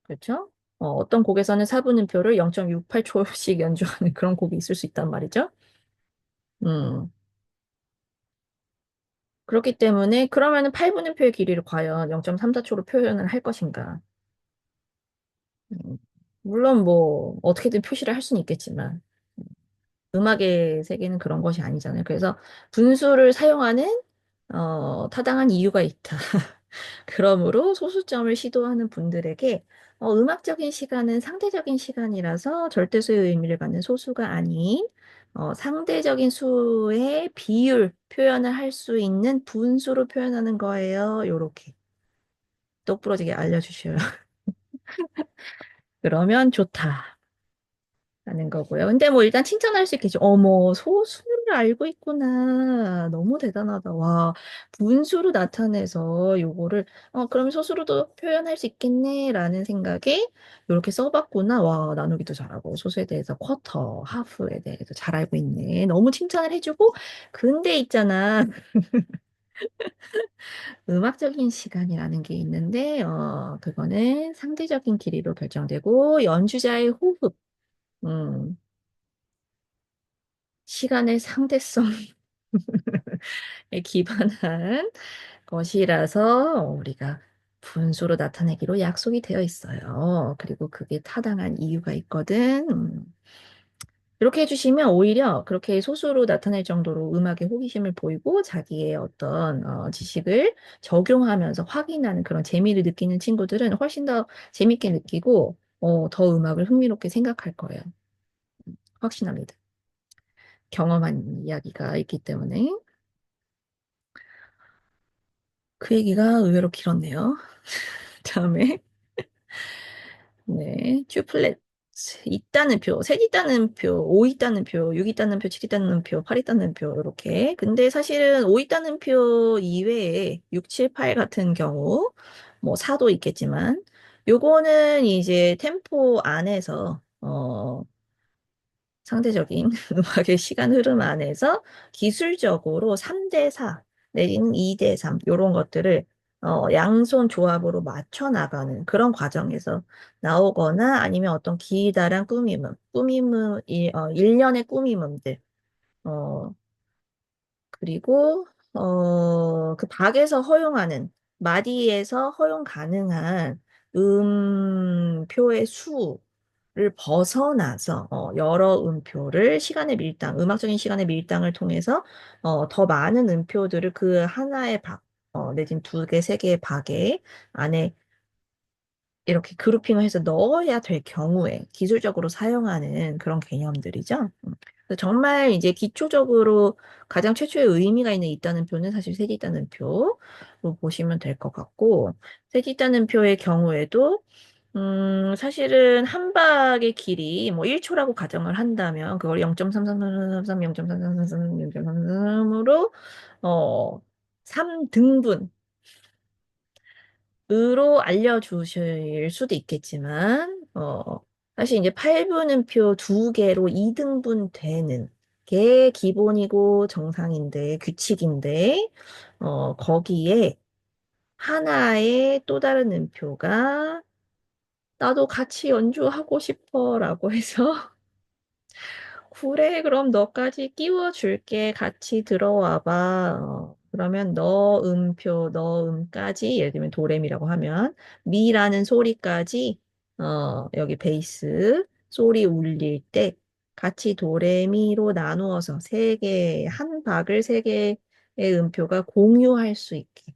그렇죠? 어떤 곡에서는 4분음표를 0.68초씩 연주하는 그런 곡이 있을 수 있단 말이죠. 음, 그렇기 때문에 그러면은 8분음표의 길이를 과연 0.34초로 표현을 할 것인가? 음, 물론 뭐 어떻게든 표시를 할 수는 있겠지만 음악의 세계는 그런 것이 아니잖아요. 그래서 분수를 사용하는 타당한 이유가 있다. 그러므로 소수점을 시도하는 분들에게 음악적인 시간은 상대적인 시간이라서 절대수의 의미를 갖는 소수가 아닌 상대적인 수의 비율 표현을 할 수 있는 분수로 표현하는 거예요. 요렇게 똑부러지게 알려주셔요. 그러면 좋다. 라는 거고요. 근데 뭐 일단 칭찬할 수 있겠죠. 어머, 소수를 알고 있구나. 너무 대단하다. 와, 분수로 나타내서 요거를, 그럼 소수로도 표현할 수 있겠네. 라는 생각에 이렇게 써봤구나. 와, 나누기도 잘하고, 소수에 대해서 쿼터, 하프에 대해서 잘 알고 있네. 너무 칭찬을 해주고, 근데 있잖아. 음악적인 시간이라는 게 있는데, 그거는 상대적인 길이로 결정되고, 연주자의 호흡. 음, 시간의 상대성에 기반한 것이라서 우리가 분수로 나타내기로 약속이 되어 있어요. 그리고 그게 타당한 이유가 있거든. 이렇게 해주시면 오히려 그렇게 소수로 나타낼 정도로 음악에 호기심을 보이고 자기의 어떤 지식을 적용하면서 확인하는 그런 재미를 느끼는 친구들은 훨씬 더 재밌게 느끼고 더 음악을 흥미롭게 생각할 거예요. 확신합니다. 경험한 이야기가 있기 때문에. 그 얘기가 의외로 길었네요. 다음에, 네, 듀플렛. 있다는 표, 셋 있다는 표, 오 있다는 표, 육 있다는 표, 칠 있다는 표, 팔 있다는 표, 이렇게. 근데 사실은 오 있다는 표 이외에 6, 7, 8 같은 경우, 뭐 4도 있겠지만, 요거는 이제 템포 안에서, 상대적인 음악의 시간 흐름 안에서 기술적으로 3대 4 내지는 2대 3 이런 것들을 양손 조합으로 맞춰 나가는 그런 과정에서 나오거나 아니면 어떤 기다란 일련의 꾸밈음들 어, 그리고 그 박에서 허용하는 마디에서 허용 가능한 음표의 수를 벗어나서 여러 음표를 음악적인 시간의 밀당을 통해서 더 많은 음표들을 그 하나의 박, 내지는 두 개, 세 개의 박에 안에 이렇게 그룹핑을 해서 넣어야 될 경우에 기술적으로 사용하는 그런 개념들이죠. 그래서 정말 이제 기초적으로 가장 최초의 의미가 있다는 표는 사실 셋이 있다는 표로 보시면 될 것 같고, 셋이 있다는 표의 경우에도, 사실은 한 박의 길이 뭐 1초라고 가정을 한다면, 그걸 0.33333, 0.3333, 0.33으로, 3등분, 으로 알려주실 수도 있겠지만, 사실 이제 8분음표 두 개로 2등분 되는 게 기본이고 정상인데, 규칙인데, 거기에 하나의 또 다른 음표가 나도 같이 연주하고 싶어라고 해서 그래, 그럼 너까지 끼워줄게. 같이 들어와봐. 그러면 너 음까지, 예를 들면 도레미라고 하면, 미라는 소리까지, 여기 베이스, 소리 울릴 때, 같이 도레미로 나누어서 한 박을 세 개의 음표가 공유할 수 있게,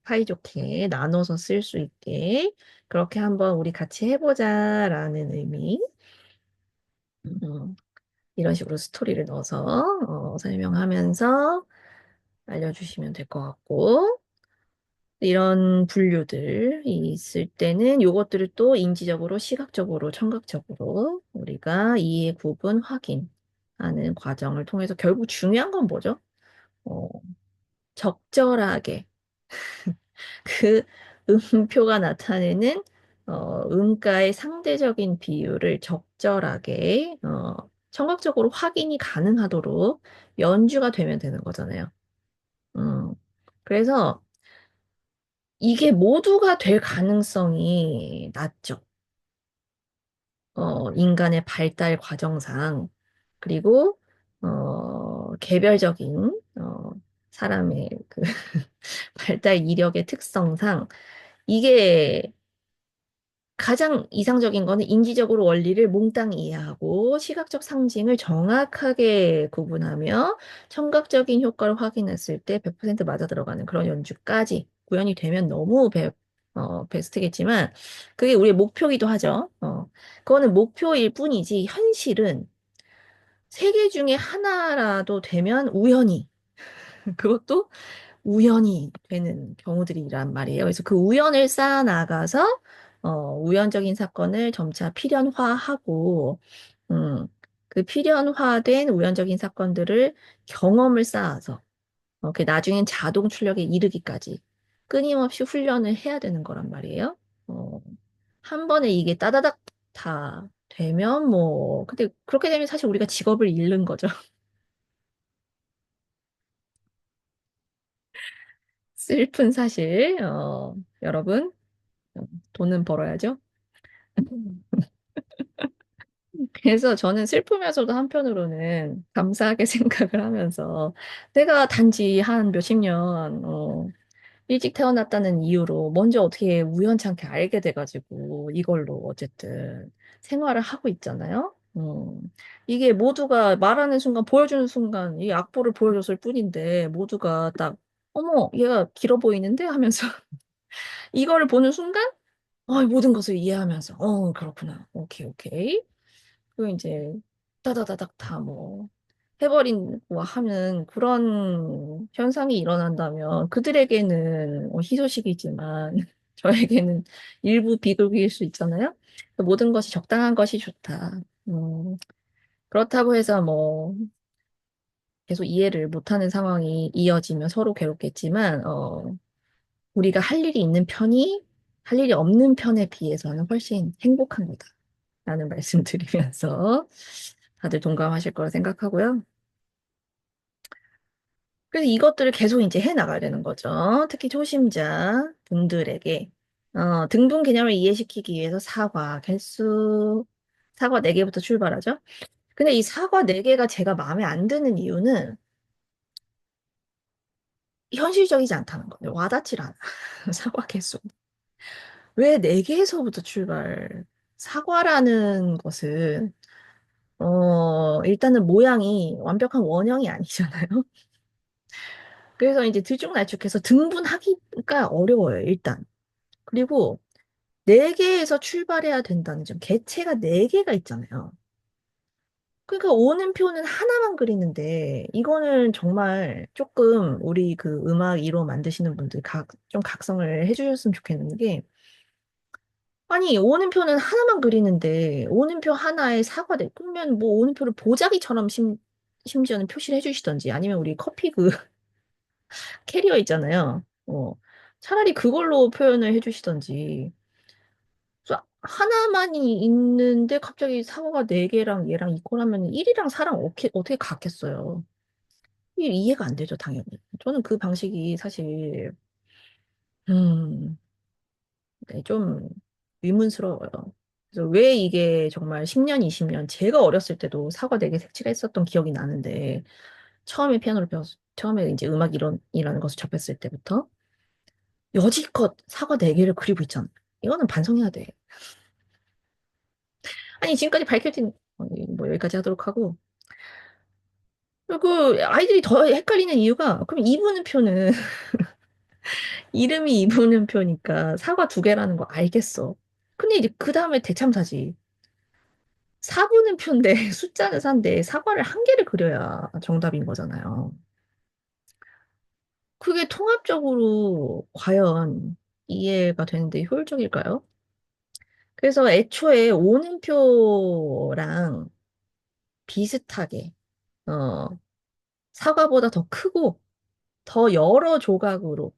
사이좋게 나눠서 쓸 수 있게, 그렇게 한번 우리 같이 해보자라는 의미. 음, 이런 식으로 스토리를 넣어서 설명하면서 알려주시면 될 것 같고 이런 분류들이 있을 때는 요것들을 또 인지적으로, 시각적으로, 청각적으로 우리가 이해, 구분, 확인하는 과정을 통해서 결국 중요한 건 뭐죠? 어, 적절하게 그 음표가 나타내는 음가의 상대적인 비율을 적절하게 청각적으로 확인이 가능하도록 연주가 되면 되는 거잖아요. 음, 그래서 이게 모두가 될 가능성이 낮죠. 인간의 발달 과정상 그리고 개별적인 사람의 그 발달 이력의 특성상 이게 가장 이상적인 거는 인지적으로 원리를 몽땅 이해하고 시각적 상징을 정확하게 구분하며 청각적인 효과를 확인했을 때 100% 맞아 들어가는 그런 연주까지 구현이 되면 너무 베스트겠지만 그게 우리의 목표이기도 하죠. 그거는 목표일 뿐이지 현실은 세 개 중에 하나라도 되면 우연히 그것도 우연이 되는 경우들이란 말이에요. 그래서 그 우연을 쌓아 나가서 우연적인 사건을 점차 필연화하고 음, 그 필연화된 우연적인 사건들을 경험을 쌓아서 그 나중엔 자동 출력에 이르기까지 끊임없이 훈련을 해야 되는 거란 말이에요. 어, 한 번에 이게 따다닥 다 되면 뭐 근데 그렇게 되면 사실 우리가 직업을 잃는 거죠. 슬픈 사실. 여러분. 돈은 벌어야죠. 그래서 저는 슬프면서도 한편으로는 감사하게 생각을 하면서 내가 단지 한 몇십 년, 일찍 태어났다는 이유로 먼저 어떻게 우연찮게 알게 돼가지고 이걸로 어쨌든 생활을 하고 있잖아요. 이게 모두가 말하는 순간, 보여주는 순간, 이 악보를 보여줬을 뿐인데 모두가 딱, 어머, 얘가 길어 보이는데 하면서 이거를 보는 순간 모든 것을 이해하면서, 그렇구나. 오케이, 오케이. 그리고 이제, 따다다닥 다 뭐, 해버리고 하는 그런 현상이 일어난다면 그들에게는 희소식이지만 저에게는 일부 비극일 수 있잖아요. 모든 것이 적당한 것이 좋다. 그렇다고 해서 뭐 계속 이해를 못하는 상황이 이어지면 서로 괴롭겠지만, 우리가 할 일이 있는 편이 할 일이 없는 편에 비해서는 훨씬 행복한 거다라는 말씀 드리면서 다들 동감하실 거라 생각하고요. 그래서 이것들을 계속 이제 해 나가야 되는 거죠. 특히 초심자 분들에게 등분 개념을 이해시키기 위해서 사과 4개부터 출발하죠. 근데 이 사과 4개가 제가 마음에 안 드는 이유는 현실적이지 않다는 거예요. 와닿질 않아. 사과 개수. 왜 4개에서부터 출발? 사과라는 것은 일단은 모양이 완벽한 원형이 아니잖아요. 그래서 이제 들쭉날쭉해서 등분하기가 어려워요, 일단. 그리고 4개에서 출발해야 된다는 점. 개체가 4개가 있잖아요. 그러니까 오는표는 하나만 그리는데 이거는 정말 조금 우리 그 음악 1호 만드시는 분들 좀 각성을 해주셨으면 좋겠는 게 아니 오는표는 하나만 그리는데 오는표 하나에 사과돼 그러면 뭐 오는표를 보자기처럼 심지어는 표시를 해주시던지 아니면 우리 커피 그 캐리어 있잖아요. 차라리 그걸로 표현을 해주시던지 그래서 하나만이 있는데 갑자기 사과가 4개랑 얘랑 이꼴하면 1이랑 4랑 어떻게 같겠어요? 이게 이해가 안 되죠, 당연히. 저는 그 방식이 사실, 음, 네, 좀 의문스러워요. 그래서 왜 이게 정말 10년, 20년, 제가 어렸을 때도 사과 4개 색칠했었던 기억이 나는데, 처음에 이제 음악 이라는 것을 접했을 때부터, 여지껏 사과 4개를 그리고 있잖아요. 이거는 반성해야 돼. 아니, 지금까지 밝혀진, 뭐 여기까지 하도록 하고, 그리고 아이들이 더 헷갈리는 이유가, 그럼 이분음표는 이름이 이분음표니까 사과 2개라는 거 알겠어. 근데 이제 그 다음에 대참사지. 사분음표인데 숫자는 산데 사과를 1개를 그려야 정답인 거잖아요. 그게 통합적으로 과연 이해가 되는데 효율적일까요? 그래서 애초에 오는표랑 비슷하게 어, 사과보다 더 크고 더 여러 조각으로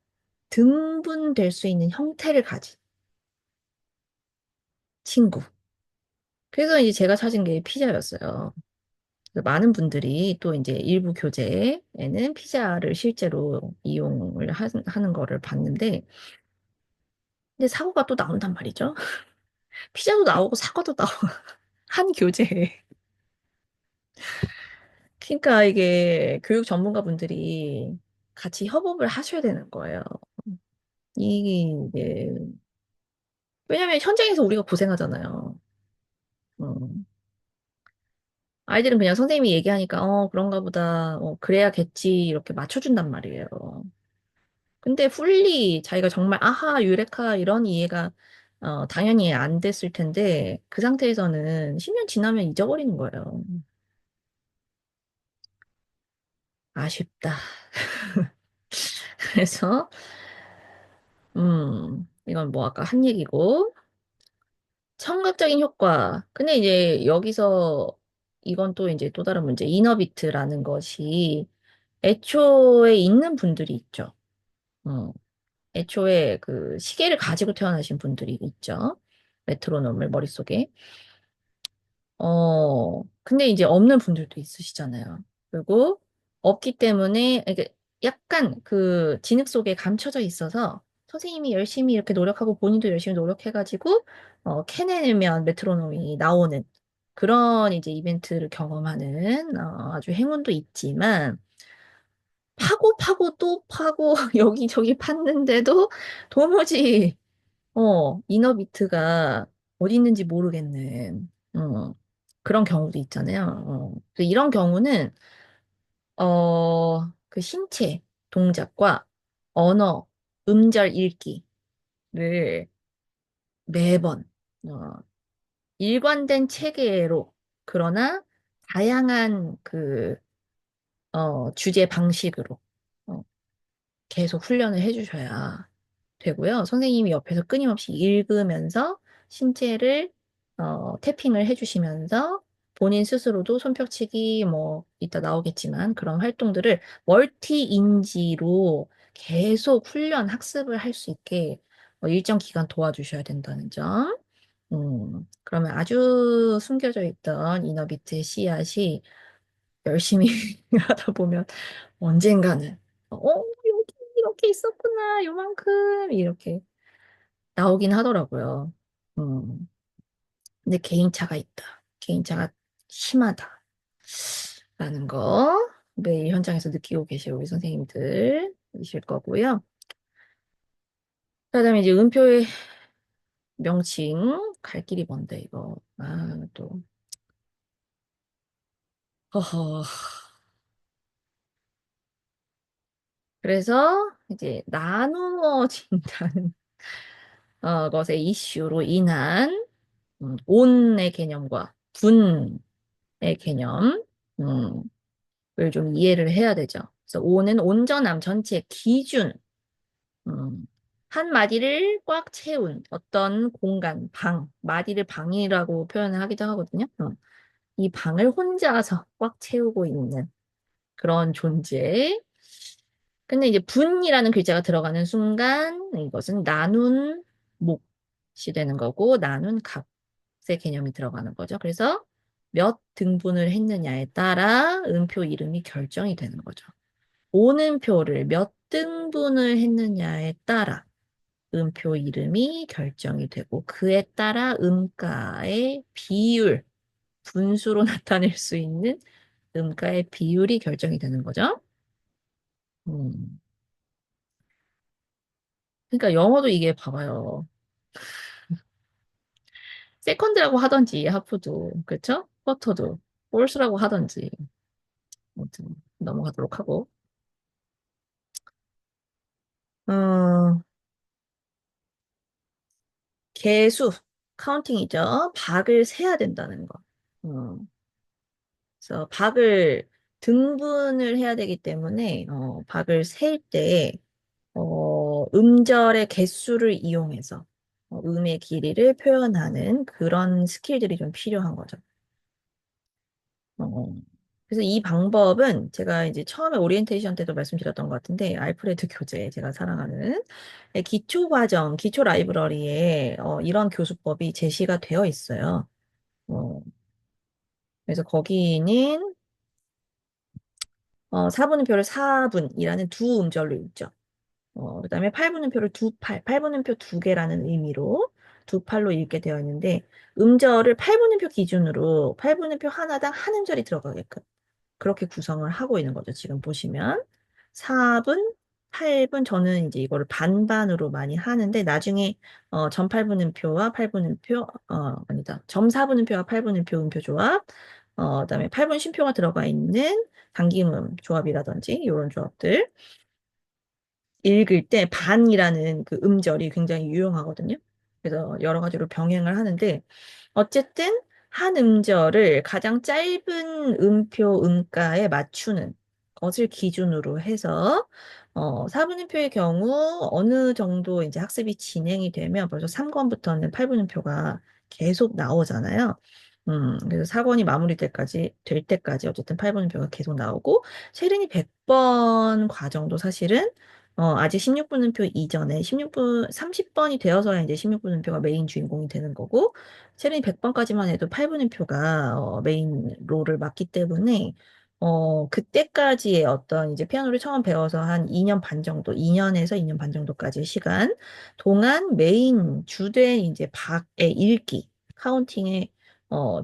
등분될 수 있는 형태를 가진 친구. 그래서 이제 제가 찾은 게 피자였어요. 그래서 많은 분들이 또 이제 일부 교재에는 피자를 실제로 이용을 하는 거를 봤는데, 근데 사과가 또 나온단 말이죠. 피자도 나오고 사과도 나오고 한 교재에. 그러니까 이게 교육 전문가 분들이 같이 협업을 하셔야 되는 거예요. 이게 왜냐면 현장에서 우리가 고생하잖아요. 음. 아이들은 그냥 선생님이 얘기하니까 그런가 보다 그래야겠지 이렇게 맞춰준단 말이에요. 근데 풀리 자기가 정말 아하 유레카 이런 이해가 당연히 안 됐을 텐데 그 상태에서는 10년 지나면 잊어버리는 거예요. 아쉽다. 그래서 이건 뭐 아까 한 얘기고 청각적인 효과. 근데 이제 여기서 이건 또 이제 또 다른 문제. 이너비트라는 것이 애초에 있는 분들이 있죠. 어, 애초에 그 시계를 가지고 태어나신 분들이 있죠. 메트로놈을 머릿속에. 근데 이제 없는 분들도 있으시잖아요. 그리고 없기 때문에 이게 약간 그 진흙 속에 감춰져 있어서 선생님이 열심히 이렇게 노력하고 본인도 열심히 노력해가지고 캐내면 메트로놈이 나오는 그런 이제 이벤트를 경험하는 아주 행운도 있지만 파고 파고 또 파고 여기저기 팠는데도 도무지 이너비트가 어디 있는지 모르겠는, 그런 경우도 있잖아요. 그래서 이런 경우는, 그 신체, 동작과 언어, 음절 읽기를 매번 어, 일관된 체계로 그러나 다양한 주제 방식으로 어, 계속 훈련을 해주셔야 되고요. 선생님이 옆에서 끊임없이 읽으면서 신체를 태핑을 해주시면서 본인 스스로도 손뼉치기 뭐 이따 나오겠지만 그런 활동들을 멀티 인지로 계속 훈련 학습을 할 수 있게 일정 기간 도와주셔야 된다는 점. 그러면 아주 숨겨져 있던 이너비트의 씨앗이 열심히 하다 보면 언젠가는 여기 이렇게 있었구나 요만큼 이렇게 나오긴 하더라고요. 음, 근데 개인차가 있다. 개인차가 심하다. 라는 거 매일 현장에서 느끼고 계실 우리 선생님들이실 거고요. 그다음에 이제 음표의 명칭 갈 길이 먼데 이거 또 허허. 그래서 이제 나누어진다는 것의 이슈로 인한 온의 개념과 분의 개념, 을 좀 이해를 해야 되죠. 그래서 온은 온전함 전체 기준, 음, 한 마디를 꽉 채운 어떤 공간, 방, 마디를 방이라고 표현을 하기도 하거든요. 이 방을 혼자서 꽉 채우고 있는 그런 존재. 근데 이제 분이라는 글자가 들어가는 순간 이것은 나눈 몫이 되는 거고 나눈 값의 개념이 들어가는 거죠. 그래서 몇 등분을 했느냐에 따라 음표 이름이 결정이 되는 거죠. 오는표를 몇 등분을 했느냐에 따라 음표 이름이 결정이 되고 그에 따라 음가의 비율, 분수로 나타낼 수 있는 음가의 비율이 결정이 되는 거죠. 음. 그러니까 영어도 이게 봐봐요. 세컨드라고 하던지 하프도 그렇죠? 쿼터도 폴스라고 하던지 아무튼 넘어가도록 하고 어, 개수 카운팅이죠. 박을 세야 된다는 거. 어, 그래서 박을 등분을 해야 되기 때문에 박을 셀 때 음절의 개수를 이용해서 음의 길이를 표현하는 그런 스킬들이 좀 필요한 거죠. 어, 그래서 이 방법은 제가 이제 처음에 오리엔테이션 때도 말씀드렸던 것 같은데 알프레드 교재 제가 사랑하는 기초 과정, 기초 라이브러리에 이런 교수법이 제시가 되어 있어요. 어, 그래서 거기는 4분음표를 4분이라는 두 음절로 읽죠. 그다음에 8분음표를 두 팔, 8분음표 두 개라는 의미로 두 팔로 읽게 되어 있는데 음절을 8분음표 기준으로 8분음표 하나당 한 음절이 들어가게끔 그렇게 구성을 하고 있는 거죠. 지금 보시면 4분, 8분 저는 이제 이거를 반반으로 많이 하는데 나중에 점 8분음표와 8분음표 아니다. 점 4분음표와 8분음표 음표 조합 그다음에 8분 쉼표가 들어가 있는 당김음 조합이라든지 이런 조합들 읽을 때 반이라는 그 음절이 굉장히 유용하거든요. 그래서 여러 가지로 병행을 하는데 어쨌든 한 음절을 가장 짧은 음표 음가에 맞추는 것을 기준으로 해서 4분음표의 경우 어느 정도 이제 학습이 진행이 되면 벌써 3권부터는 8분음표가 계속 나오잖아요. 그래서 4권이 될 때까지 어쨌든 8분음표가 계속 나오고 세린이 100번 과정도 사실은 아직 16분음표 이전에 16분, 30번이 되어서야 이제 16분음표가 메인 주인공이 되는 거고, 체린이 100번까지만 해도 8분음표가 메인 롤을 맡기 때문에, 그때까지의 어떤 이제 피아노를 처음 배워서 한 2년 반 정도, 2년에서 2년 반 정도까지의 시간 동안 메인 주된 이제 박의 읽기, 카운팅의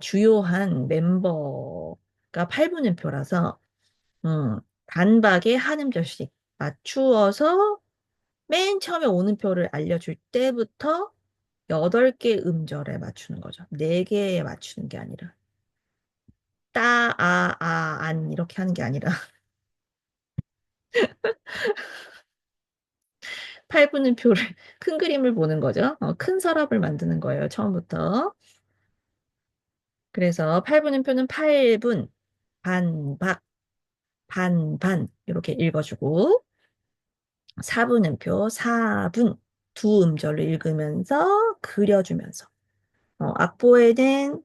주요한 멤버가 8분음표라서, 단박에 한 음절씩 맞추어서 맨 처음에 오는 표를 알려줄 때부터 8개 음절에 맞추는 거죠. 4개에 맞추는 게 아니라. 따, 안 이렇게 하는 게 아니라 8분음표를 큰 그림을 보는 거죠. 큰 서랍을 만드는 거예요, 처음부터. 그래서 8분음표는 8분, 반박, 반반 이렇게 읽어주고 4분음표 4분 두 음절로 읽으면서 그려주면서 악보에는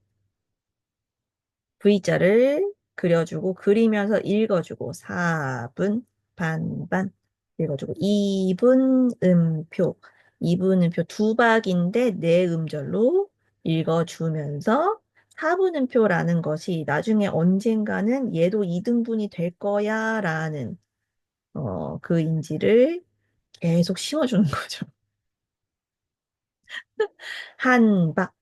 V자를 그려주고 그리면서 읽어주고 4분 반반 읽어주고 2분음표 2분음표 두 박인데 네 음절로 읽어주면서 4분음표라는 것이 나중에 언젠가는 얘도 2등분이 될 거야 라는 그 인지를 계속 심어주는 거죠. 한박.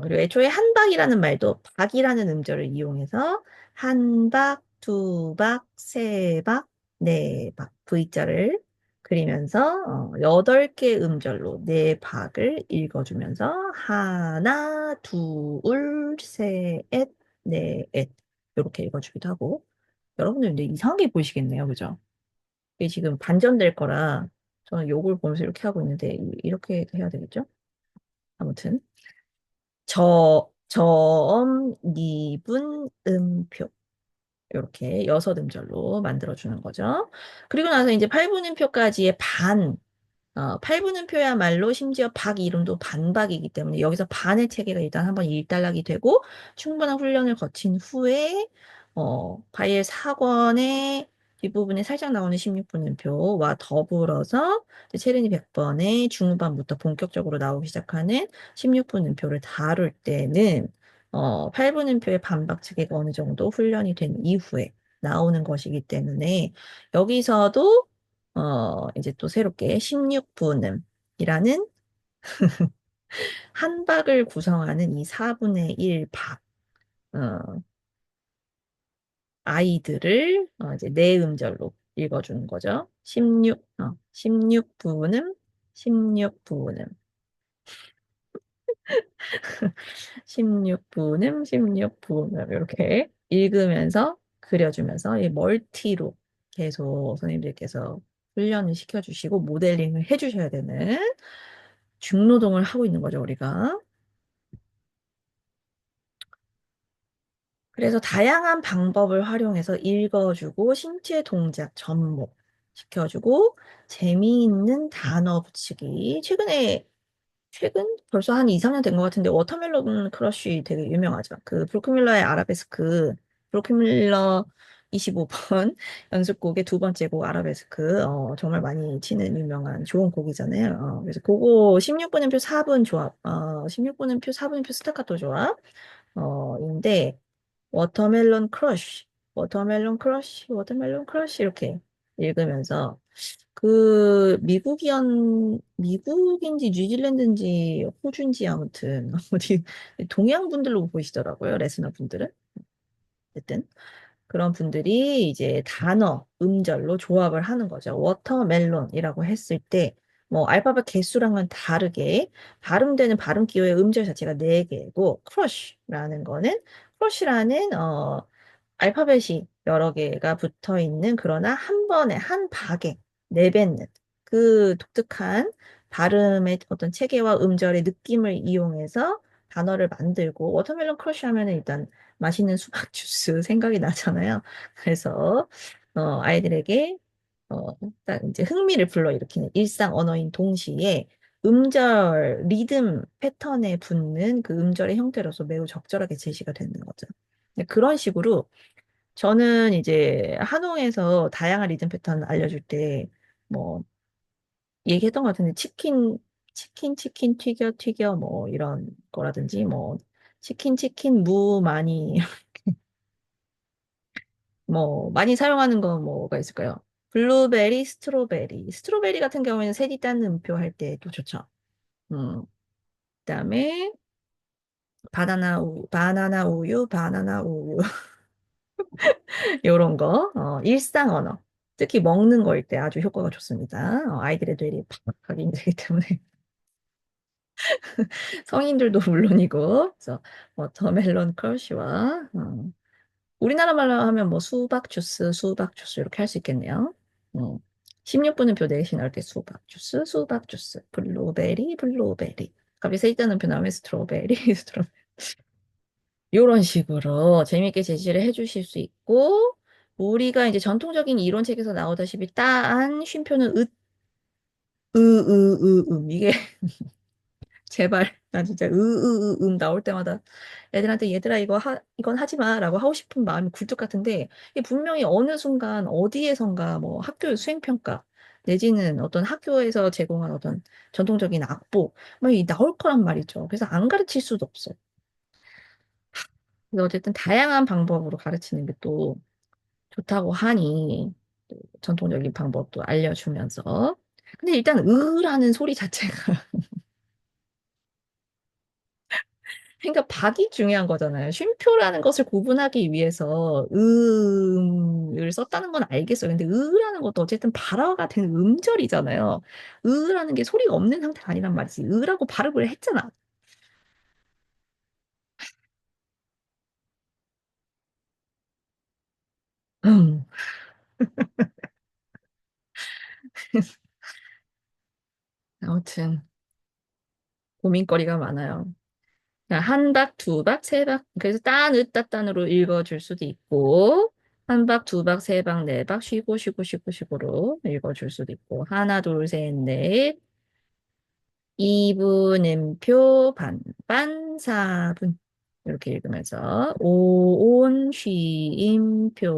그리고 애초에 한박이라는 말도 박이라는 음절을 이용해서 한박, 두박, 세박, 네박 V자를 그리면서 8개 음절로 네 박을 읽어주면서 하나, 둘, 셋, 넷 이렇게 읽어주기도 하고 여러분들 근데 이상하게 보이시겠네요. 그죠? 이게 지금 반전될 거라 저는 요걸 보면서 이렇게 하고 있는데 이렇게 해야 되겠죠? 아무튼 저음, 니분, 음표 이렇게 여섯 음절로 만들어주는 거죠. 그리고 나서 이제 8분음표까지의 8분음표야말로 심지어 박 이름도 반박이기 때문에 여기서 반의 체계가 일단 한번 일단락이 되고 충분한 훈련을 거친 후에 파일 4권의 뒷부분에 살짝 나오는 16분음표와 더불어서 이제 체르니 100번의 중반부터 본격적으로 나오기 시작하는 16분음표를 다룰 때는 8분음표의 반박 체계가 어느 정도 훈련이 된 이후에 나오는 것이기 때문에 여기서도 이제 또 새롭게 16분음이라는 한 박을 구성하는 이 4분의 1 박, 아이들을 이제 네 음절로 읽어주는 거죠. 16분음, 16분음, 16분음, 16분음 이렇게 읽으면서 그려주면서 이 멀티로 계속 선생님들께서 훈련을 시켜주시고 모델링을 해주셔야 되는 중노동을 하고 있는 거죠, 우리가. 그래서 다양한 방법을 활용해서 읽어주고 신체 동작 접목 시켜주고 재미있는 단어 붙이기. 최근 벌써 한 2, 3년 된 것 같은데 워터멜론 크러쉬 되게 유명하죠. 그 브로큰밀러의 아라베스크, 브로큰밀러 25번 연습곡의 두 번째 곡 아라베스크 정말 많이 치는 유명한 좋은 곡이잖아요. 그래서 그거 16분음표 4분 조합, 16분음표 4분음표 스타카토 조합 인데 워터멜론 크러쉬, 워터멜론 크러쉬, 워터멜론 크러쉬 이렇게 읽으면서 그 미국인지 뉴질랜드인지 호주인지 아무튼 어디 동양 분들로 보이시더라고요. 레스너 분들은. 어쨌든 그런 분들이 이제 단어, 음절로 조합을 하는 거죠. 워터멜론이라고 했을 때, 뭐, 알파벳 개수랑은 다르게 발음되는 발음 기호의 음절 자체가 네개고 크러쉬라는 거는, 크러쉬라는, 알파벳이 여러 개가 붙어 있는 그러나 한 번에, 한 박에 내뱉는 그 독특한 발음의 어떤 체계와 음절의 느낌을 이용해서 단어를 만들고, 워터멜론 크러쉬 하면은 일단 맛있는 수박 주스 생각이 나잖아요. 그래서 아이들에게 딱 이제 흥미를 불러일으키는 일상 언어인 동시에 음절, 리듬 패턴에 붙는 그 음절의 형태로서 매우 적절하게 제시가 되는 거죠. 근데 그런 식으로 저는 이제 한홍에서 다양한 리듬 패턴 알려줄 때 뭐 얘기했던 것 같은데 치킨 튀겨 뭐 이런 거라든지 뭐 치킨 무 많이 뭐 많이 사용하는 건 뭐가 있을까요? 블루베리, 스트로베리. 스트로베리 같은 경우에는 세디 딴 음표 할 때 또 좋죠. 음. 그다음에 바나나 우유 요런 거. 일상 언어. 특히 먹는 거일 때 아주 효과가 좋습니다. 아이들의 뇌리 팍 각인되기 때문에 성인들도 물론이고. 그래서 워터멜론 크러쉬와 우리나라 말로 하면 뭐 수박 주스 이렇게 할 수 있겠네요. 음. 16분음표 대신 나올 때 수박 주스, 수박 주스, 블루베리, 블루베리. 갑자기 세 있다는 표 나오면 스트로베리, 스트로베리. 이런 식으로 재밌게 제시를 해주실 수 있고, 우리가 이제 전통적인 이론책에서 나오다시피 따한 쉼표는 이게 제발 나 진짜 나올 때마다 애들한테 얘들아 이건 하지 마라고 하고 싶은 마음이 굴뚝 같은데 이게 분명히 어느 순간 어디에선가 뭐 학교 수행평가 내지는 어떤 학교에서 제공한 어떤 전통적인 악보 막이 나올 거란 말이죠. 그래서 안 가르칠 수도 없어요. 근데 어쨌든 다양한 방법으로 가르치는 게 또 좋다고 하니 또 전통적인 방법도 알려주면서 근데 일단 으라는 소리 자체가 그러니까 박이 중요한 거잖아요. 쉼표라는 것을 구분하기 위해서 음을 썼다는 건 알겠어요. 근데 으라는 것도 어쨌든 발화가 된 음절이잖아요. 으라는 게 소리가 없는 상태가 아니란 말이지. 으라고 발음을 했잖아. 음. 아무튼 고민거리가 많아요. 한 박, 두 박, 세 박. 그래서 딴, 으따, 딴으로 읽어줄 수도 있고, 한 박, 두 박, 세 박, 네 박, 쉬고, 쉬고, 쉬고, 쉬고로 읽어줄 수도 있고, 하나, 둘, 셋, 넷, 2분음표 반반 4분 이렇게 읽으면서 오온 쉼표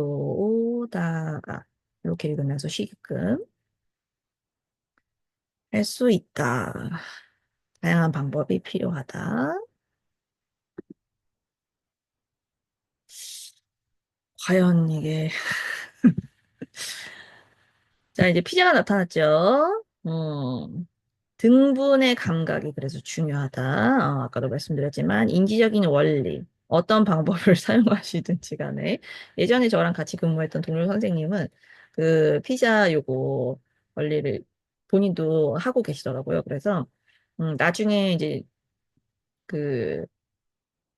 오다가 이렇게 읽으면서 쉬게끔 할 수 있다. 다양한 방법이 필요하다. 과연 이게 자 이제 피자가 나타났죠. 등분의 감각이 그래서 중요하다. 아까도 말씀드렸지만 인지적인 원리, 어떤 방법을 사용하시든지 간에 예전에 저랑 같이 근무했던 동료 선생님은 그 피자 요거 원리를 본인도 하고 계시더라고요. 그래서 나중에 이제 그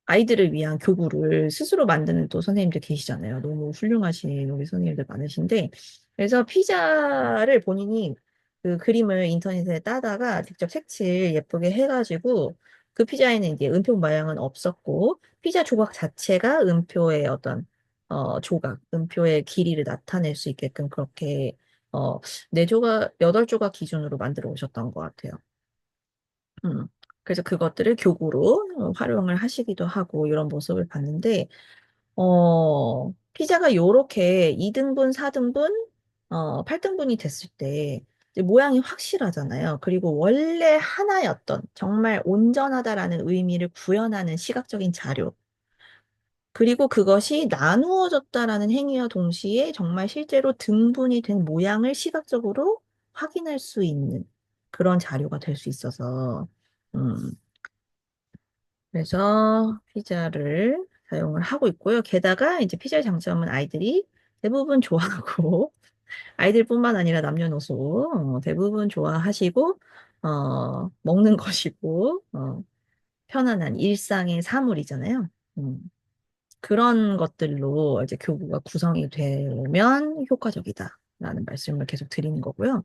아이들을 위한 교구를 스스로 만드는 또 선생님들 계시잖아요. 너무 훌륭하신 우리 선생님들 많으신데, 그래서 피자를 본인이 그 그림을 인터넷에 따다가 직접 색칠 예쁘게 해가지고 그 피자에는 이제 음표 모양은 없었고, 피자 조각 자체가 음표의 어떤 조각, 음표의 길이를 나타낼 수 있게끔 그렇게 어, 네 조각, 여덟 조각 기준으로 만들어 오셨던 것 같아요. 음. 그래서 그것들을 교구로 활용을 하시기도 하고 이런 모습을 봤는데 피자가 요렇게 2등분, 4등분, 8등분이 됐을 때 이제 모양이 확실하잖아요. 그리고 원래 하나였던 정말 온전하다라는 의미를 구현하는 시각적인 자료. 그리고 그것이 나누어졌다라는 행위와 동시에 정말 실제로 등분이 된 모양을 시각적으로 확인할 수 있는 그런 자료가 될 수 있어서 음, 그래서 피자를 사용을 하고 있고요. 게다가 이제 피자의 장점은 아이들이 대부분 좋아하고 아이들뿐만 아니라 남녀노소 대부분 좋아하시고 먹는 것이고 편안한 일상의 사물이잖아요. 그런 것들로 이제 교구가 구성이 되면 효과적이다라는 말씀을 계속 드리는 거고요.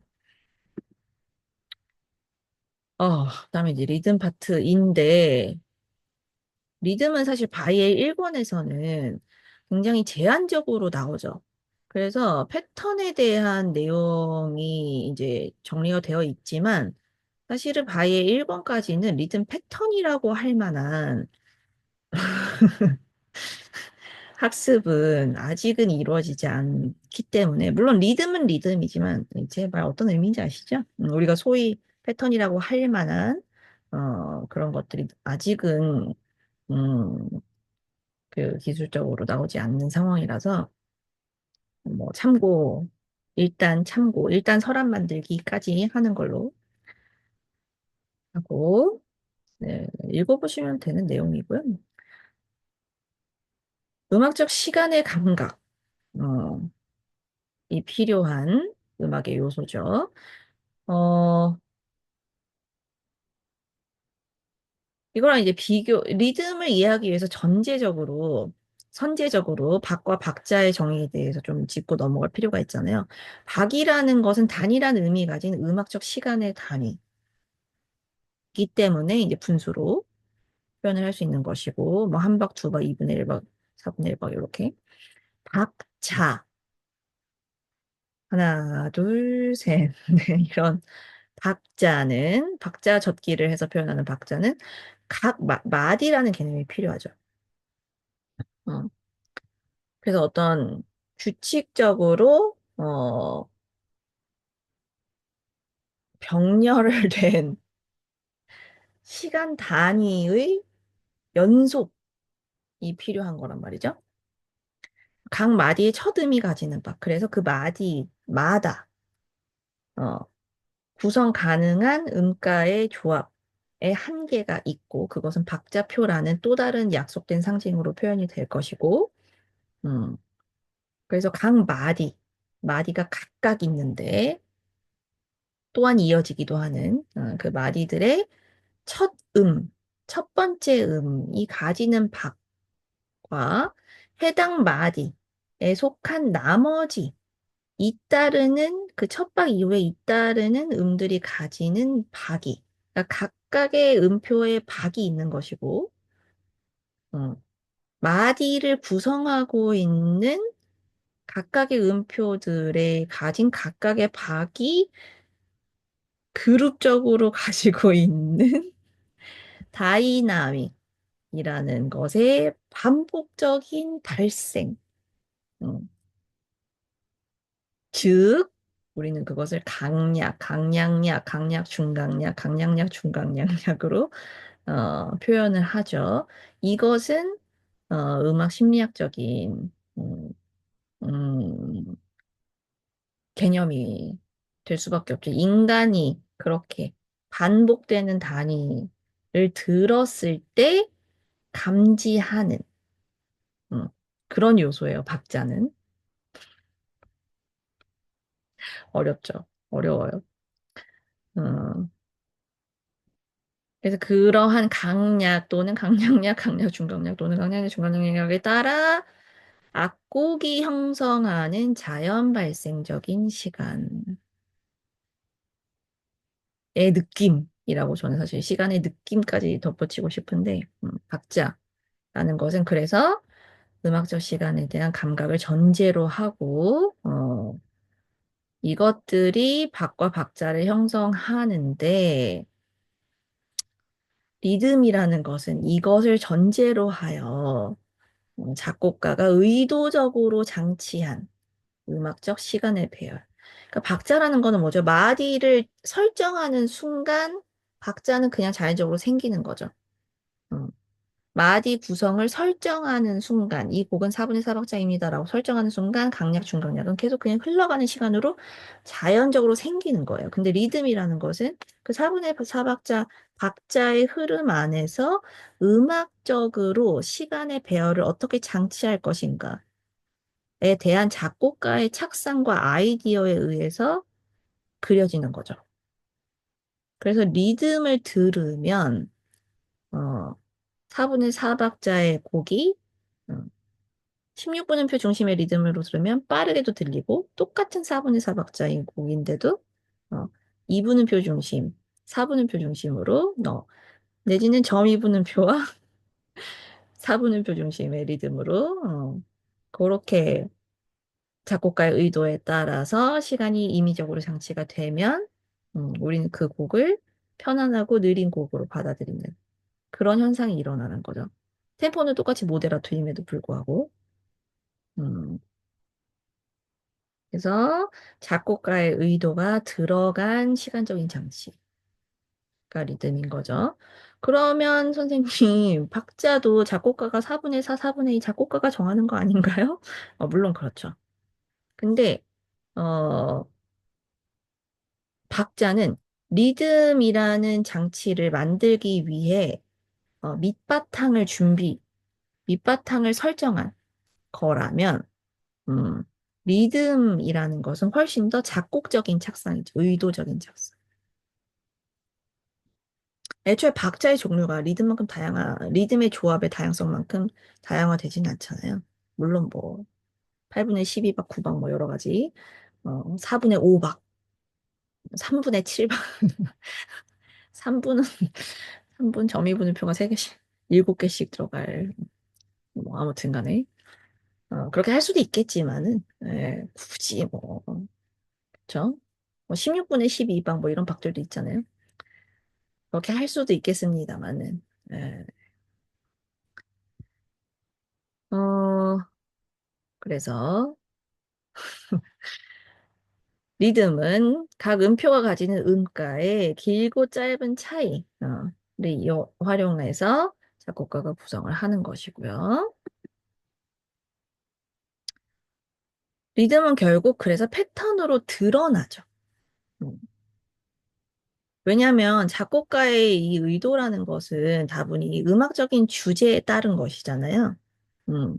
그다음에 이제 리듬 파트인데 리듬은 사실 바이엘 1권에서는 굉장히 제한적으로 나오죠. 그래서 패턴에 대한 내용이 이제 정리가 되어 있지만 사실은 바이엘 1권까지는 리듬 패턴이라고 할 만한 학습은 아직은 이루어지지 않기 때문에 물론 리듬은 리듬이지만 제 말 어떤 의미인지 아시죠? 우리가 소위 패턴이라고 할 만한 그런 것들이 아직은 음, 그 기술적으로 나오지 않는 상황이라서 뭐 일단 서랍 만들기까지 하는 걸로 하고 네, 읽어보시면 되는 내용이고요. 음악적 시간의 감각 어, 이 필요한 음악의 요소죠. 어, 이거랑 이제 리듬을 이해하기 위해서 전제적으로 선제적으로 박과 박자의 정의에 대해서 좀 짚고 넘어갈 필요가 있잖아요. 박이라는 것은 단이라는 의미 가진 음악적 시간의 단위이기 때문에 이제 분수로 표현을 할 수 있는 것이고, 뭐 한 박, 두 박, 2분의 1박, 4분의 1박 이렇게. 박자 하나, 둘, 셋, 네, 이런 박자 접기를 해서 표현하는 박자는 각 마디라는 개념이 필요하죠. 어. 그래서 어떤 규칙적으로 병렬을 된 시간 단위의 연속이 필요한 거란 말이죠. 각 마디의 첫 음이 가지는 바. 그래서 그 마디마다 어, 구성 가능한 음가의 조합의 한계가 있고, 그것은 박자표라는 또 다른 약속된 상징으로 표현이 될 것이고, 음, 그래서 각 마디가 각각 있는데, 또한 이어지기도 하는 그 마디들의 첫 첫 번째 음이 가지는 박과 해당 마디에 속한 나머지 잇따르는 그 첫 박 이후에 잇따르는 음들이 가지는 박이, 그러니까 각각의 음표에 박이 있는 것이고, 어, 마디를 구성하고 있는 각각의 음표들의 가진 각각의 박이 그룹적으로 가지고 있는 다이나믹이라는 것의 반복적인 발생. 음, 즉, 우리는 그것을 강약약, 중강약, 강약약, 중강약약으로 표현을 하죠. 이것은 음악 심리학적인 음, 개념이 될 수밖에 없죠. 인간이 그렇게 반복되는 단위를 들었을 때 감지하는 음, 그런 요소예요, 박자는. 어렵죠. 어려워요. 음, 그래서 그러한 강약 또는 강약약, 강약 중강약 또는 강약약 중강약에 따라 악곡이 형성하는 자연 발생적인 시간의 느낌이라고 저는 사실 시간의 느낌까지 덧붙이고 싶은데, 박자라는 것은 그래서 음악적 시간에 대한 감각을 전제로 하고, 이것들이 박과 박자를 형성하는데, 리듬이라는 것은 이것을 전제로 하여 작곡가가 의도적으로 장치한 음악적 시간의 배열. 그러니까 박자라는 거는 뭐죠? 마디를 설정하는 순간 박자는 그냥 자연적으로 생기는 거죠. 음. 마디 구성을 설정하는 순간, 이 곡은 4분의 4박자입니다라고 설정하는 순간 강약, 중강약은 계속 그냥 흘러가는 시간으로 자연적으로 생기는 거예요. 근데 리듬이라는 것은 그 4분의 4박자, 박자의 흐름 안에서 음악적으로 시간의 배열을 어떻게 장치할 것인가에 대한 작곡가의 착상과 아이디어에 의해서 그려지는 거죠. 그래서 리듬을 들으면, 어, 4분의 4박자의 곡이 16분음표 중심의 리듬으로 들으면 빠르게도 들리고 똑같은 4분의 4박자인 곡인데도 2분음표 중심, 4분음표 중심으로 내지는 점 2분음표와 4분음표 중심의 리듬으로 그렇게 작곡가의 의도에 따라서 시간이 임의적으로 장치가 되면 우리는 그 곡을 편안하고 느린 곡으로 받아들이는 그런 현상이 일어나는 거죠. 템포는 똑같이 모데라토임에도 불구하고. 음, 그래서 작곡가의 의도가 들어간 시간적인 장치가 리듬인 거죠. 그러면 선생님, 박자도 작곡가가 4분의 4, 4분의 2 작곡가가 정하는 거 아닌가요? 물론 그렇죠. 근데 어, 박자는 리듬이라는 장치를 만들기 위해 밑바탕을 설정한 거라면 음, 리듬이라는 것은 훨씬 더 작곡적인 착상이죠. 의도적인 착상. 애초에 박자의 종류가 리듬의 조합의 다양성만큼 다양화되진 않잖아요. 물론 뭐, 8분의 12박, 9박 뭐 여러 가지, 4분의 5박, 3분의 7박, 3분은, 3분 점이분음표가 3개씩, 7개씩 들어갈, 뭐, 아무튼 간에. 그렇게 할 수도 있겠지만은, 예, 굳이 뭐, 그쵸? 뭐, 16분의 12박 뭐 이런 박들도 있잖아요. 그렇게 할 수도 있겠습니다만은, 예. 어, 그래서, 리듬은 각 음표가 가지는 음가의 길고 짧은 차이를 활용해서 작곡가가 구성을 하는 것이고요. 리듬은 결국 그래서 패턴으로 드러나죠. 음. 왜냐하면 작곡가의 이 의도라는 것은 다분히 음악적인 주제에 따른 것이잖아요. 음,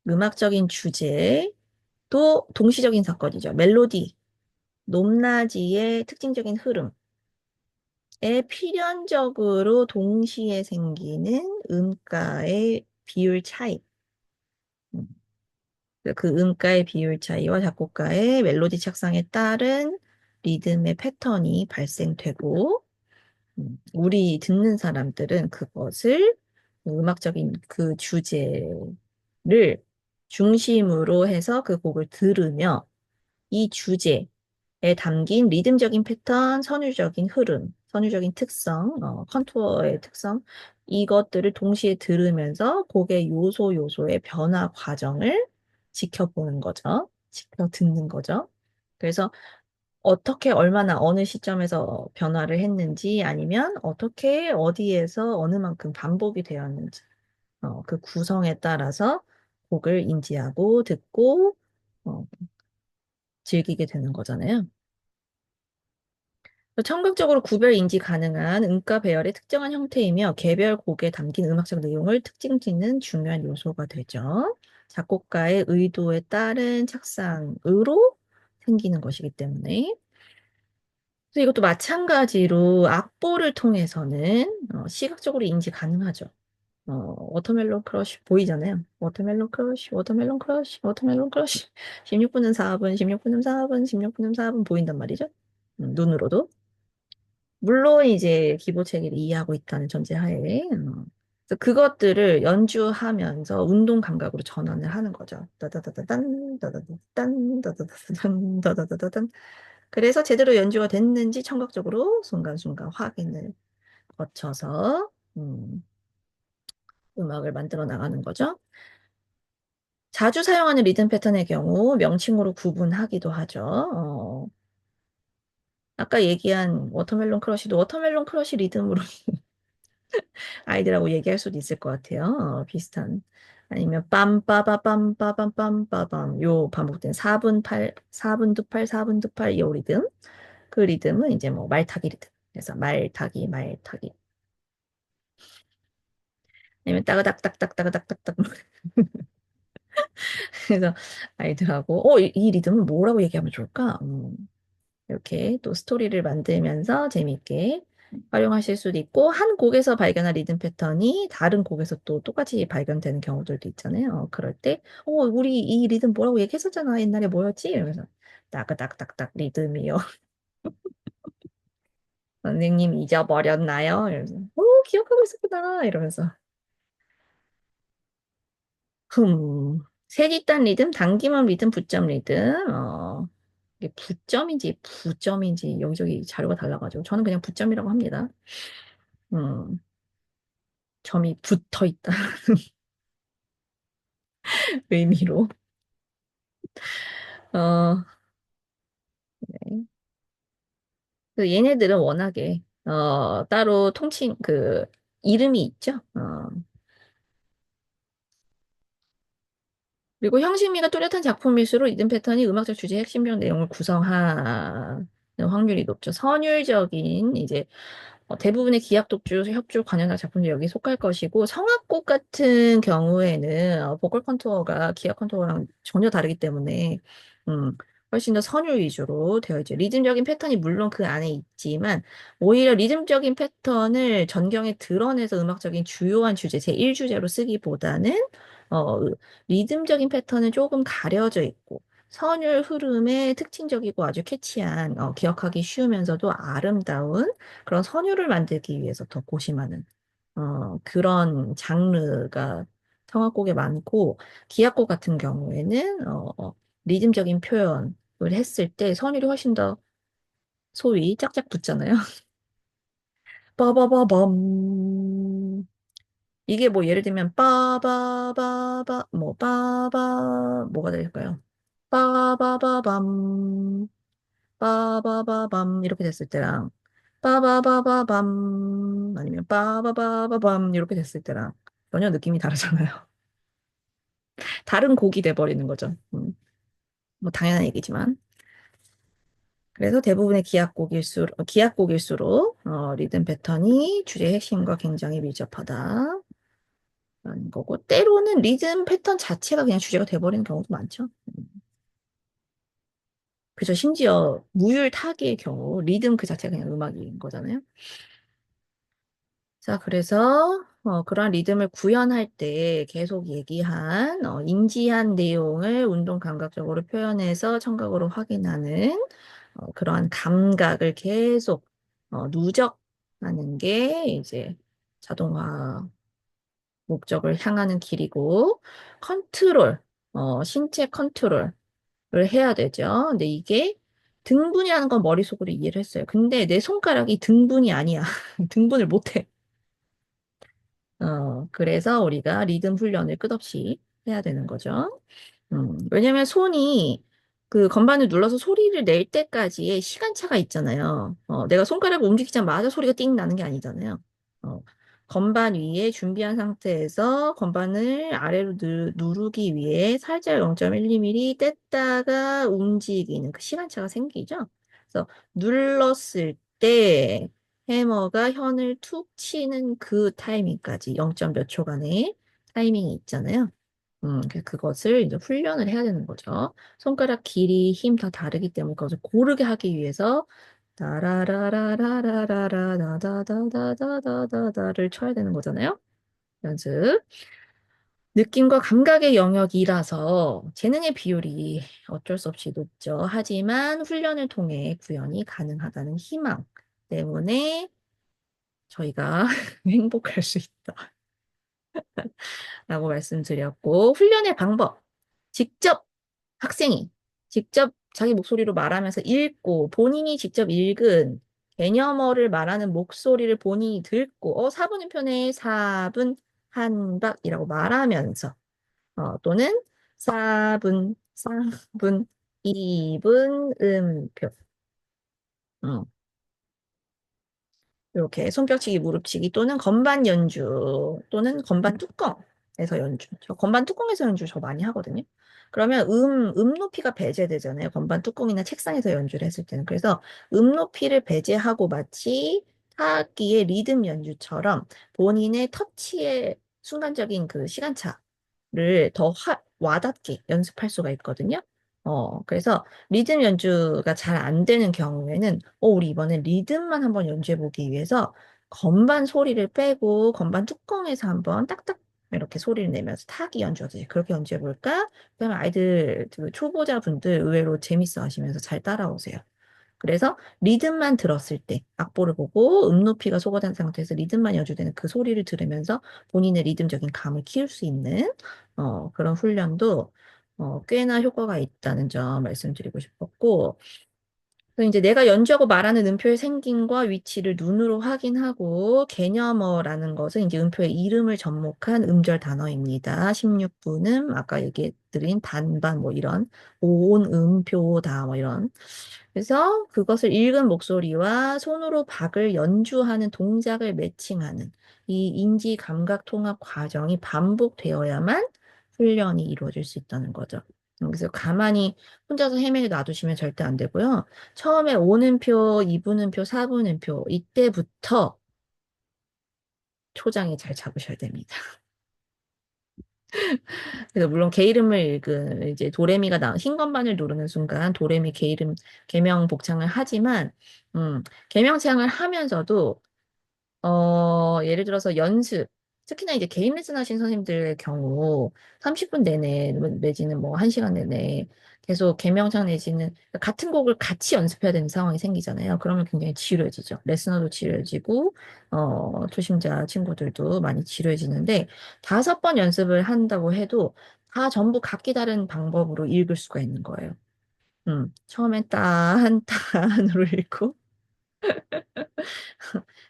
음악적인 주제도 동시적인 사건이죠. 멜로디, 높낮이의 특징적인 흐름에 필연적으로 동시에 생기는 음가의 비율 차이. 음, 그 음가의 비율 차이와 작곡가의 멜로디 착상에 따른 리듬의 패턴이 발생되고, 우리 듣는 사람들은 그것을 음악적인 그 주제를 중심으로 해서 그 곡을 들으며 이 주제에 담긴 리듬적인 패턴, 선율적인 흐름, 선율적인 특성, 컨투어의 특성, 이것들을 동시에 들으면서 곡의 요소의 변화 과정을 지켜보는 거죠. 지켜 듣는 거죠. 그래서 어떻게 얼마나 어느 시점에서 변화를 했는지 아니면 어떻게 어디에서 어느 만큼 반복이 되었는지 그 구성에 따라서 곡을 인지하고 듣고 어, 즐기게 되는 거잖아요. 청각적으로 구별 인지 가능한 음가 배열의 특정한 형태이며 개별 곡에 담긴 음악적 내용을 특징 짓는 중요한 요소가 되죠. 작곡가의 의도에 따른 착상으로 생기는 것이기 때문에. 그래서 이것도 마찬가지로 악보를 통해서는 시각적으로 인지 가능하죠. 워터멜론 크러쉬 보이잖아요. 워터멜론 크러쉬, 워터멜론 크러쉬, 워터멜론 크러쉬. 16분은 4분, 16분은 4분, 16분은 4분 보인단 말이죠. 눈으로도. 물론 이제 기보체계를 이해하고 있다는 전제하에 그래서 그것들을 연주하면서 운동 감각으로 전환을 하는 거죠. 따다다다단 따다다단 따다다단 따다다단 그래서 제대로 연주가 됐는지 청각적으로 순간순간 확인을 거쳐서 음악을 만들어 나가는 거죠. 자주 사용하는 리듬 패턴의 경우 명칭으로 구분하기도 하죠. 아까 얘기한 워터멜론 크러쉬도 워터멜론 크러쉬 리듬으로 아이들하고 얘기할 수도 있을 것 같아요. 비슷한. 아니면 빰빠바빰빠밤빰빰빰빰 요 반복된 4분 8, 4분도 8, 4분도 8 요 리듬. 그 리듬은 이제 뭐 말타기 리듬. 그래서 말타기 말타기. 아니면 따그닥닥닥 따그닥닥닥 그래서 아이들하고 이 리듬은 뭐라고 얘기하면 좋을까? 이렇게 또 스토리를 만들면서 재미있게 활용하실 수도 있고, 한 곡에서 발견한 리듬 패턴이 다른 곡에서 또 똑같이 발견되는 경우들도 있잖아요. 그럴 때, 우리 이 리듬 뭐라고 얘기했었잖아. 옛날에 뭐였지? 이러면서, 따그닥닥닥 리듬이요. 선생님 잊어버렸나요? 이러면서, 기억하고 있었구나. 이러면서, 세디단 리듬, 단기말 리듬, 부점 리듬, 이게 부점인지 부점인지 여기저기 자료가 달라가지고 저는 그냥 부점이라고 합니다. 음, 점이 붙어 있다 의미로. 어, 네. 그 얘네들은 워낙에 따로 이름이 있죠. 그리고 형식미가 뚜렷한 작품일수록 리듬 패턴이 음악적 주제 핵심적 내용을 구성하는 확률이 높죠. 선율적인 이제 대부분의 기악 독주, 협주, 관현악 작품들이 여기 속할 것이고 성악곡 같은 경우에는 보컬 컨투어가 기악 컨투어랑 전혀 다르기 때문에 음, 훨씬 더 선율 위주로 되어 있죠. 리듬적인 패턴이 물론 그 안에 있지만 오히려 리듬적인 패턴을 전경에 드러내서 음악적인 주요한 주제, 제1주제로 쓰기보다는 리듬적인 패턴은 조금 가려져 있고 선율 흐름에 특징적이고 아주 캐치한 기억하기 쉬우면서도 아름다운 그런 선율을 만들기 위해서 더 고심하는 그런 장르가 성악곡에 많고 기악곡 같은 경우에는 리듬적인 표현을 했을 때 선율이 훨씬 더 소위 짝짝 붙잖아요. 빠바바밤. 이게 뭐 예를 들면 빠바바바 뭐 빠바 뭐가 될까요? 빠바바밤 빠바바밤 이렇게 됐을 때랑 빠바바바밤 아니면 빠바바바밤 이렇게 됐을 때랑 전혀 느낌이 다르잖아요. 다른 곡이 돼버리는 거죠. 뭐 당연한 얘기지만. 그래서 대부분의 기악곡일수록 리듬 패턴이 주제 핵심과 굉장히 밀접하다라는 거고, 때로는 리듬 패턴 자체가 그냥 주제가 돼버리는 경우도 많죠. 그죠. 심지어 무율 타기의 경우, 리듬 그 자체가 그냥 음악인 거잖아요. 자, 그래서 그러한 리듬을 구현할 때 계속 얘기한 인지한 내용을 운동 감각적으로 표현해서 청각으로 확인하는 그러한 감각을 계속 누적하는 게 이제 자동화 목적을 향하는 길이고 컨트롤, 신체 컨트롤을 해야 되죠. 근데 이게 등분이라는 건 머릿속으로 이해를 했어요. 근데 내 손가락이 등분이 아니야. 등분을 못해. 그래서 우리가 리듬 훈련을 끝없이 해야 되는 거죠. 왜냐면 손이 그 건반을 눌러서 소리를 낼 때까지의 시간차가 있잖아요. 내가 손가락을 움직이자마자 소리가 띵 나는 게 아니잖아요. 어, 건반 위에 준비한 상태에서 건반을 아래로 누르기 위해 살짝 0.1mm 뗐다가 움직이는 그 시간차가 생기죠. 그래서 눌렀을 때 해머가 현을 툭 치는 그 타이밍까지 0. 몇 초간의 타이밍이 있잖아요. 그것을 이제 훈련을 해야 되는 거죠. 손가락 길이, 힘 다 다르기 때문에 그것을 고르게 하기 위해서 다라라라라라라다다다다다다다를 쳐야 되는 거잖아요. 연습. 느낌과 감각의 영역이라서 재능의 비율이 어쩔 수 없이 높죠. 하지만 훈련을 통해 구현이 가능하다는 희망 때문에 저희가 행복할 수 있다. 라고 말씀드렸고, 훈련의 방법. 직접 학생이 직접 자기 목소리로 말하면서 읽고, 본인이 직접 읽은 개념어를 말하는 목소리를 본인이 듣고, 4분음 표네 4분 한박이라고 말하면서, 또는 4분, 3분, 2분 음표. 어, 이렇게 손뼉치기, 무릎치기 또는 건반 연주 또는 건반 뚜껑에서 연주. 저 건반 뚜껑에서 연주 저 많이 하거든요. 그러면 높이가 배제되잖아요. 건반 뚜껑이나 책상에서 연주를 했을 때는. 그래서 높이를 배제하고 마치 타악기의 리듬 연주처럼 본인의 터치의 순간적인 그 시간차를 더 와닿게 연습할 수가 있거든요. 그래서 리듬 연주가 잘 안 되는 경우에는, 우리 이번엔 리듬만 한번 연주해 보기 위해서 건반 소리를 빼고 건반 뚜껑에서 한번 딱딱 이렇게 소리를 내면서 타악기 연주하듯이 그렇게 연주해 볼까? 그러면 아이들, 그 초보자분들 의외로 재밌어 하시면서 잘 따라오세요. 그래서 리듬만 들었을 때 악보를 보고 높이가 소거된 상태에서 리듬만 연주되는 그 소리를 들으면서 본인의 리듬적인 감을 키울 수 있는 그런 훈련도 꽤나 효과가 있다는 점 말씀드리고 싶었고, 그래서 이제 내가 연주하고 말하는 음표의 생김과 위치를 눈으로 확인하고 개념어라는 것은 이제 음표의 이름을 접목한 음절 단어입니다. 16분음, 아까 얘기 드린 반반 뭐 이런 온 음표다 뭐 이런. 그래서 그것을 읽은 목소리와 손으로 박을 연주하는 동작을 매칭하는 이 인지 감각 통합 과정이 반복되어야만 훈련이 이루어질 수 있다는 거죠. 그래서 가만히 혼자서 헤매게 놔두시면 절대 안 되고요. 처음에 오는 표, 2분은 표, 4분은 표, 이때부터 초장에 잘 잡으셔야 됩니다. 그래서 물론 개 이름을 읽은 이제 도레미가 흰 건반을 누르는 순간 도레미 개 이름 개명 복창을 하지만 음, 개명창을 하면서도 예를 들어서 연습, 특히나 이제 개인 레슨 하신 선생님들의 경우 30분 내내 내지는 뭐 1시간 내내 계속 개명창 내지는 같은 곡을 같이 연습해야 되는 상황이 생기잖아요. 그러면 굉장히 지루해지죠. 레슨너도 지루해지고, 초심자 친구들도 많이 지루해지는데 5번 연습을 한다고 해도 다 전부 각기 다른 방법으로 읽을 수가 있는 거예요. 처음엔 딴, 딴으로 읽고,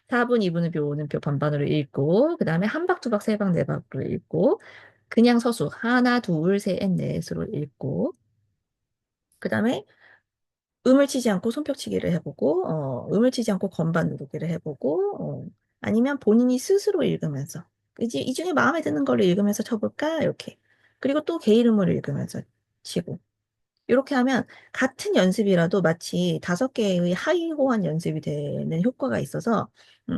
4분, 2분음표, 5분음표 반반으로 읽고, 그 다음에 한 박, 두 박, 세 박, 네 박으로 읽고, 그냥 서수 하나, 둘, 셋, 넷으로 읽고, 그 다음에 음을 치지 않고 손뼉치기를 해보고, 음을 치지 않고 건반 누르기를 해보고, 아니면 본인이 스스로 읽으면서, 이제 이 중에 마음에 드는 걸로 읽으면서 쳐볼까? 이렇게. 그리고 또 개 이름으로 읽으면서 치고. 이렇게 하면 같은 연습이라도 마치 5개의 하이 호환 연습이 되는 효과가 있어서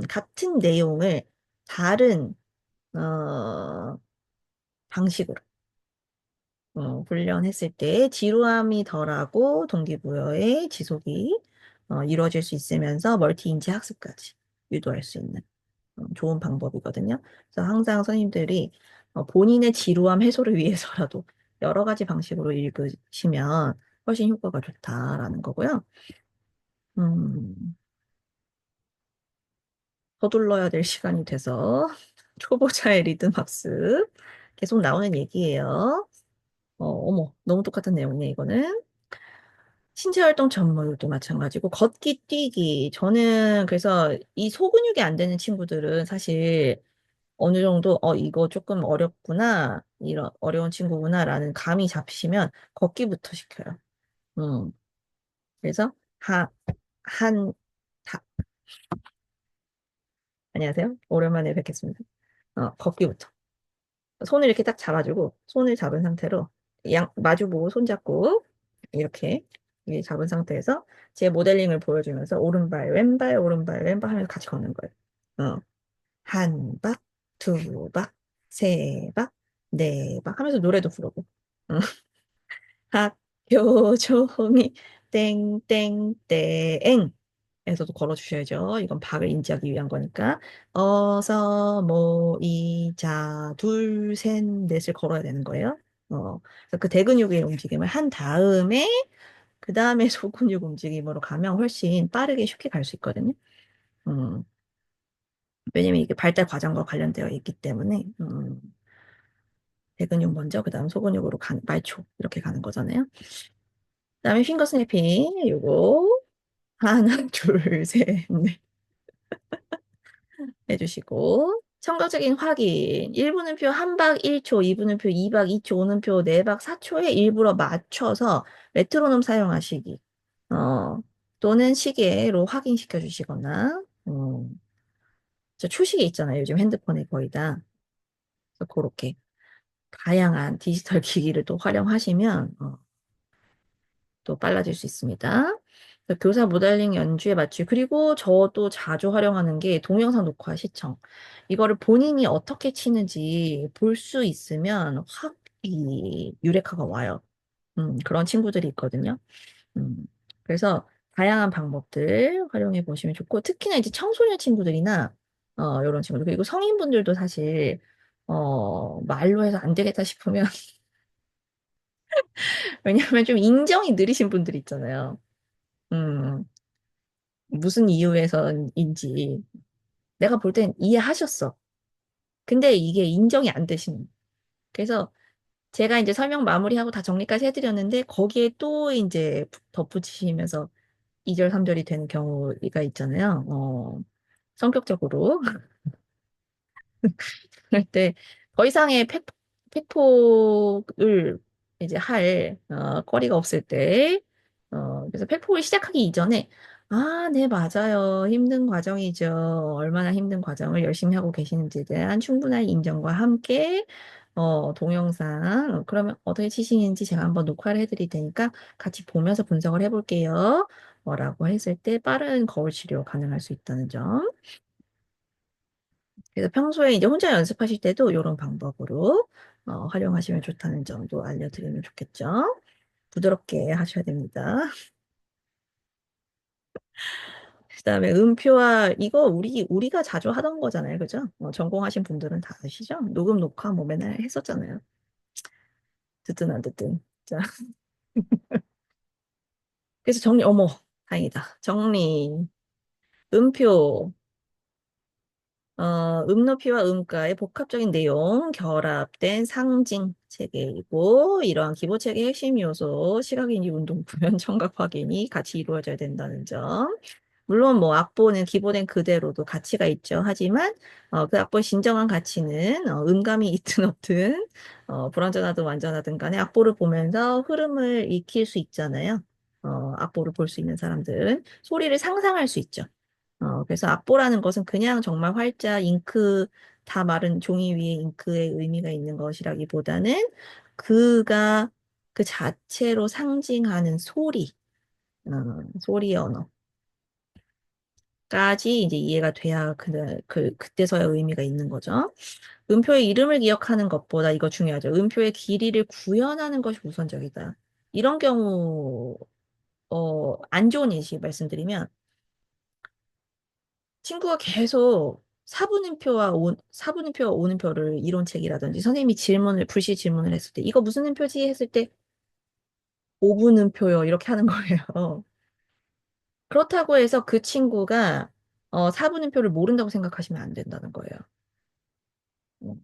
같은 내용을 다른 방식으로 훈련했을 때 지루함이 덜하고 동기부여의 지속이 이루어질 수 있으면서 멀티인지 학습까지 유도할 수 있는 좋은 방법이거든요. 그래서 항상 선생님들이 본인의 지루함 해소를 위해서라도 여러 가지 방식으로 읽으시면 훨씬 효과가 좋다라는 거고요. 음, 서둘러야 될 시간이 돼서 초보자의 리듬 학습 계속 나오는 얘기예요. 어머, 너무 똑같은 내용이네, 이거는. 신체활동 전문도 마찬가지고, 걷기, 뛰기. 저는 그래서 이 소근육이 안 되는 친구들은 사실 어느 정도, 이거 조금 어렵구나, 이런 어려운 친구구나라는 감이 잡히시면 걷기부터 시켜요. 음, 그래서, 한, 다, 안녕하세요. 오랜만에 뵙겠습니다. 걷기부터. 손을 이렇게 딱 잡아주고, 손을 잡은 상태로, 마주보고 손잡고, 이렇게, 이 잡은 상태에서 제 모델링을 보여주면서, 오른발, 왼발, 오른발, 왼발 하면서 같이 걷는 거예요. 어, 한 박, 두 박, 세 박, 네 박 하면서 노래도 부르고. 어, 학교 종이 땡땡땡 에서도 걸어주셔야죠. 이건 박을 인지하기 위한 거니까. 어서 모이자 둘, 셋, 넷을 걸어야 되는 거예요. 그래서 그 대근육의 움직임을 한 다음에 그 다음에 소근육 움직임으로 가면 훨씬 빠르게 쉽게 갈 수 있거든요. 음, 왜냐면 이게 발달 과정과 관련되어 있기 때문에 대근육 먼저 그 다음 소근육으로 말초 이렇게 가는 거잖아요. 그다음에 핑거 스냅핑 요거 하나 둘 셋 넷 해주시고 청각적인 확인 1분음표 한 박 1초 2분음표 2박 2초 5분음표 4박 4초에 일부러 맞춰서 메트로놈 사용하시기 또는 시계로 확인시켜 주시거나 저 초시계 있잖아요. 요즘 핸드폰에 거의 다. 그래서 그렇게 다양한 디지털 기기를 또 활용하시면 또 빨라질 수 있습니다. 그래서 교사 모델링 연주에 맞추기. 그리고 저도 자주 활용하는 게 동영상 녹화 시청. 이거를 본인이 어떻게 치는지 볼 수 있으면 확 이 유레카가 와요. 그런 친구들이 있거든요. 음, 그래서 다양한 방법들 활용해 보시면 좋고, 특히나 이제 청소년 친구들이나, 이런 친구들, 그리고 성인분들도 사실, 말로 해서 안 되겠다 싶으면, 왜냐하면 좀 인정이 느리신 분들 있잖아요. 음, 무슨 이유에서인지 내가 볼 땐 이해하셨어. 근데 이게 인정이 안 되시는. 그래서 제가 이제 설명 마무리하고 다 정리까지 해드렸는데 거기에 또 이제 덧붙이시면서 2절, 3절이 되는 경우가 있잖아요. 성격적으로. 그럴 때 더 이상의 팩폭을 이제 할 거리가 없을 때 그래서 팩폭을 시작하기 이전에 네, 맞아요. 힘든 과정이죠. 얼마나 힘든 과정을 열심히 하고 계시는지에 대한 충분한 인정과 함께 동영상 그러면 어떻게 치시는지 제가 한번 녹화를 해드릴 테니까 같이 보면서 분석을 해볼게요. 라고 했을 때 빠른 거울 치료 가능할 수 있다는 점. 그래서 평소에 이제 혼자 연습하실 때도 이런 방법으로 활용하시면 좋다는 점도 알려드리면 좋겠죠. 부드럽게 하셔야 됩니다. 그다음에 음표와 이거 우리가 자주 하던 거잖아요, 그죠? 전공하신 분들은 다 아시죠? 녹음 녹화 뭐 맨날 했었잖아요. 듣든 안 듣든. 자, 그래서 정리. 어머, 다행이다. 정리. 음표. 음높이와 음가의 복합적인 내용, 결합된 상징 체계이고, 이러한 기본 체계의 핵심 요소, 시각인지 운동 구현, 청각 확인이 같이 이루어져야 된다는 점. 물론 뭐 악보는 기본엔 그대로도 가치가 있죠. 하지만 그 악보의 진정한 가치는 음감이 있든 없든 불완전하든 완전하든 간에 악보를 보면서 흐름을 익힐 수 있잖아요. 악보를 볼 수 있는 사람들은 소리를 상상할 수 있죠. 그래서 악보라는 것은 그냥 정말 활자 잉크 다 마른 종이 위에 잉크의 의미가 있는 것이라기보다는 그가 그 자체로 상징하는 소리, 소리 언어까지 이제 이해가 돼야 그때서야 의미가 있는 거죠. 음표의 이름을 기억하는 것보다 이거 중요하죠. 음표의 길이를 구현하는 것이 우선적이다. 이런 경우, 안 좋은 예시 말씀드리면, 친구가 계속 사분음표와 오음표를 이론책이라든지 선생님이 불시 질문을 했을 때 이거 무슨 음표지 했을 때 오분음표요 이렇게 하는 거예요. 그렇다고 해서 그 친구가 사분음표를 모른다고 생각하시면 안 된다는 거예요. 음.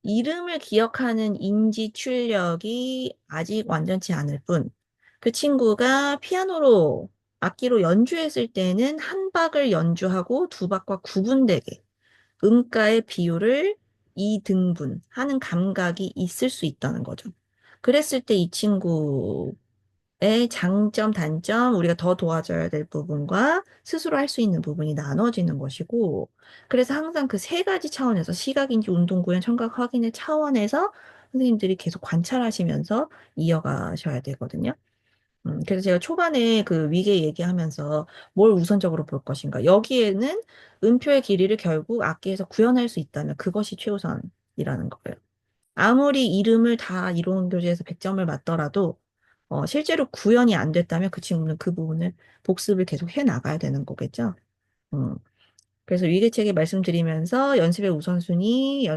이름을 기억하는 인지 출력이 아직 완전치 않을 뿐, 그 친구가 피아노로 악기로 연주했을 때는 한 박을 연주하고 두 박과 구분되게 음가의 비율을 이등분하는 감각이 있을 수 있다는 거죠. 그랬을 때 이 친구의 장점, 단점, 우리가 더 도와줘야 될 부분과 스스로 할 수 있는 부분이 나눠지는 것이고, 그래서 항상 그 세 가지 차원에서 시각인지 운동구현, 청각 확인의 차원에서 선생님들이 계속 관찰하시면서 이어가셔야 되거든요. 그래서 제가 초반에 그 위계 얘기하면서 뭘 우선적으로 볼 것인가. 여기에는 음표의 길이를 결국 악기에서 구현할 수 있다면 그것이 최우선이라는 거예요. 아무리 이름을 다 이론 교재에서 100점을 맞더라도 실제로 구현이 안 됐다면 그 친구는 그 부분을 복습을 계속 해 나가야 되는 거겠죠. 음. 그래서 위계체계 말씀드리면서 연습의 우선순위,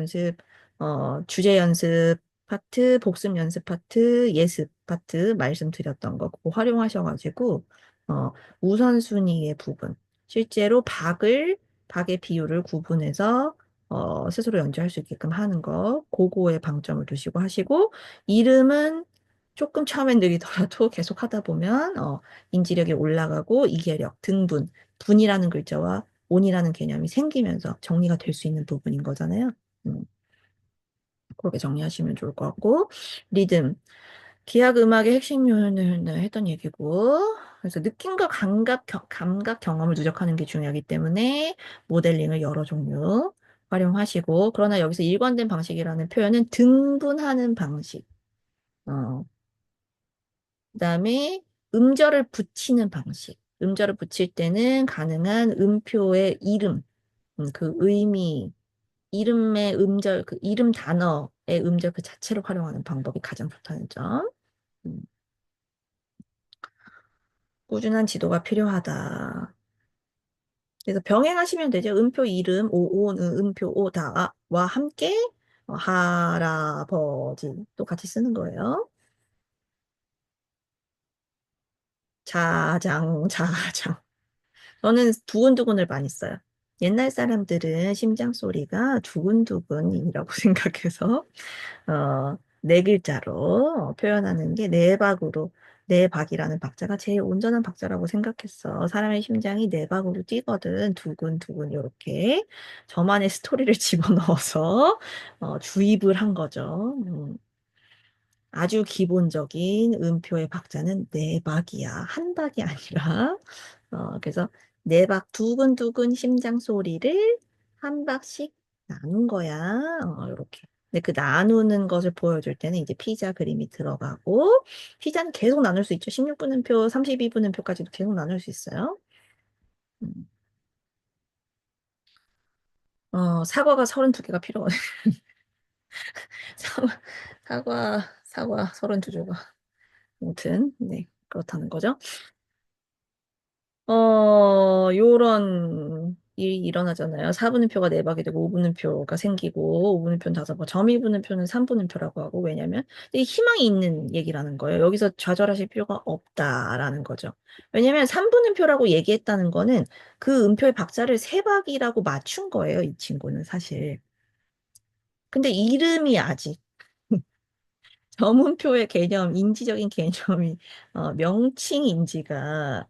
주제 연습 파트, 복습 연습 파트, 예습 파트 말씀드렸던 거 그거 활용하셔가지고, 우선순위의 부분, 실제로 박의 비율을 구분해서, 스스로 연주할 수 있게끔 하는 거, 그거에 방점을 두시고 하시고, 이름은 조금 처음엔 느리더라도 계속 하다 보면, 인지력이 올라가고, 이해력, 등분, 분이라는 글자와 온이라는 개념이 생기면서 정리가 될 수 있는 부분인 거잖아요. 음, 그렇게 정리하시면 좋을 것 같고, 리듬. 기악 음악의 핵심 요인을 했던 얘기고, 그래서 느낌과 감각 경험을 누적하는 게 중요하기 때문에 모델링을 여러 종류 활용하시고, 그러나 여기서 일관된 방식이라는 표현은 등분하는 방식. 어, 그다음에 음절을 붙이는 방식. 음절을 붙일 때는 가능한 음표의 이름, 그 의미, 이름의 음절, 그 이름 단어의 음절 그 자체를 활용하는 방법이 가장 좋다는 점. 음, 꾸준한 지도가 필요하다. 그래서 병행하시면 되죠. 음표 이름, 음표 오다와 함께 할아버지 또 같이 쓰는 거예요. 자장. 저는 두근두근을 많이 써요. 옛날 사람들은 심장 소리가 두근두근이라고 생각해서 네 글자로 표현하는 게 내박으로, 내박이라는 박자가 제일 온전한 박자라고 생각했어. 사람의 심장이 내박으로 뛰거든, 두근두근, 이렇게. 저만의 스토리를 집어넣어서 주입을 한 거죠. 아주 기본적인 음표의 박자는 내박이야. 한 박이 아니라. 그래서 내박 두근두근 심장 소리를 한 박씩 나눈 거야. 이렇게. 근데 그 나누는 것을 보여줄 때는 이제 피자 그림이 들어가고, 피자는 계속 나눌 수 있죠. 16분음표, 32분음표까지도 계속 나눌 수 있어요. 음. 사과가 32개가 필요해. 사과, 사과 32조각. 아무튼, 네, 그렇다는 거죠. 요런 일이 일어나잖아요. 4분음표가 4박이 되고 5분음표가 생기고 5분음표는 5번, 점이분음표는 3분음표라고 하고 왜냐면 이 희망이 있는 얘기라는 거예요. 여기서 좌절하실 필요가 없다라는 거죠. 왜냐면 3분음표라고 얘기했다는 거는 그 음표의 박자를 3박이라고 맞춘 거예요. 이 친구는 사실. 근데 이름이 아직 점음표의 개념, 인지적인 개념이 명칭 인지가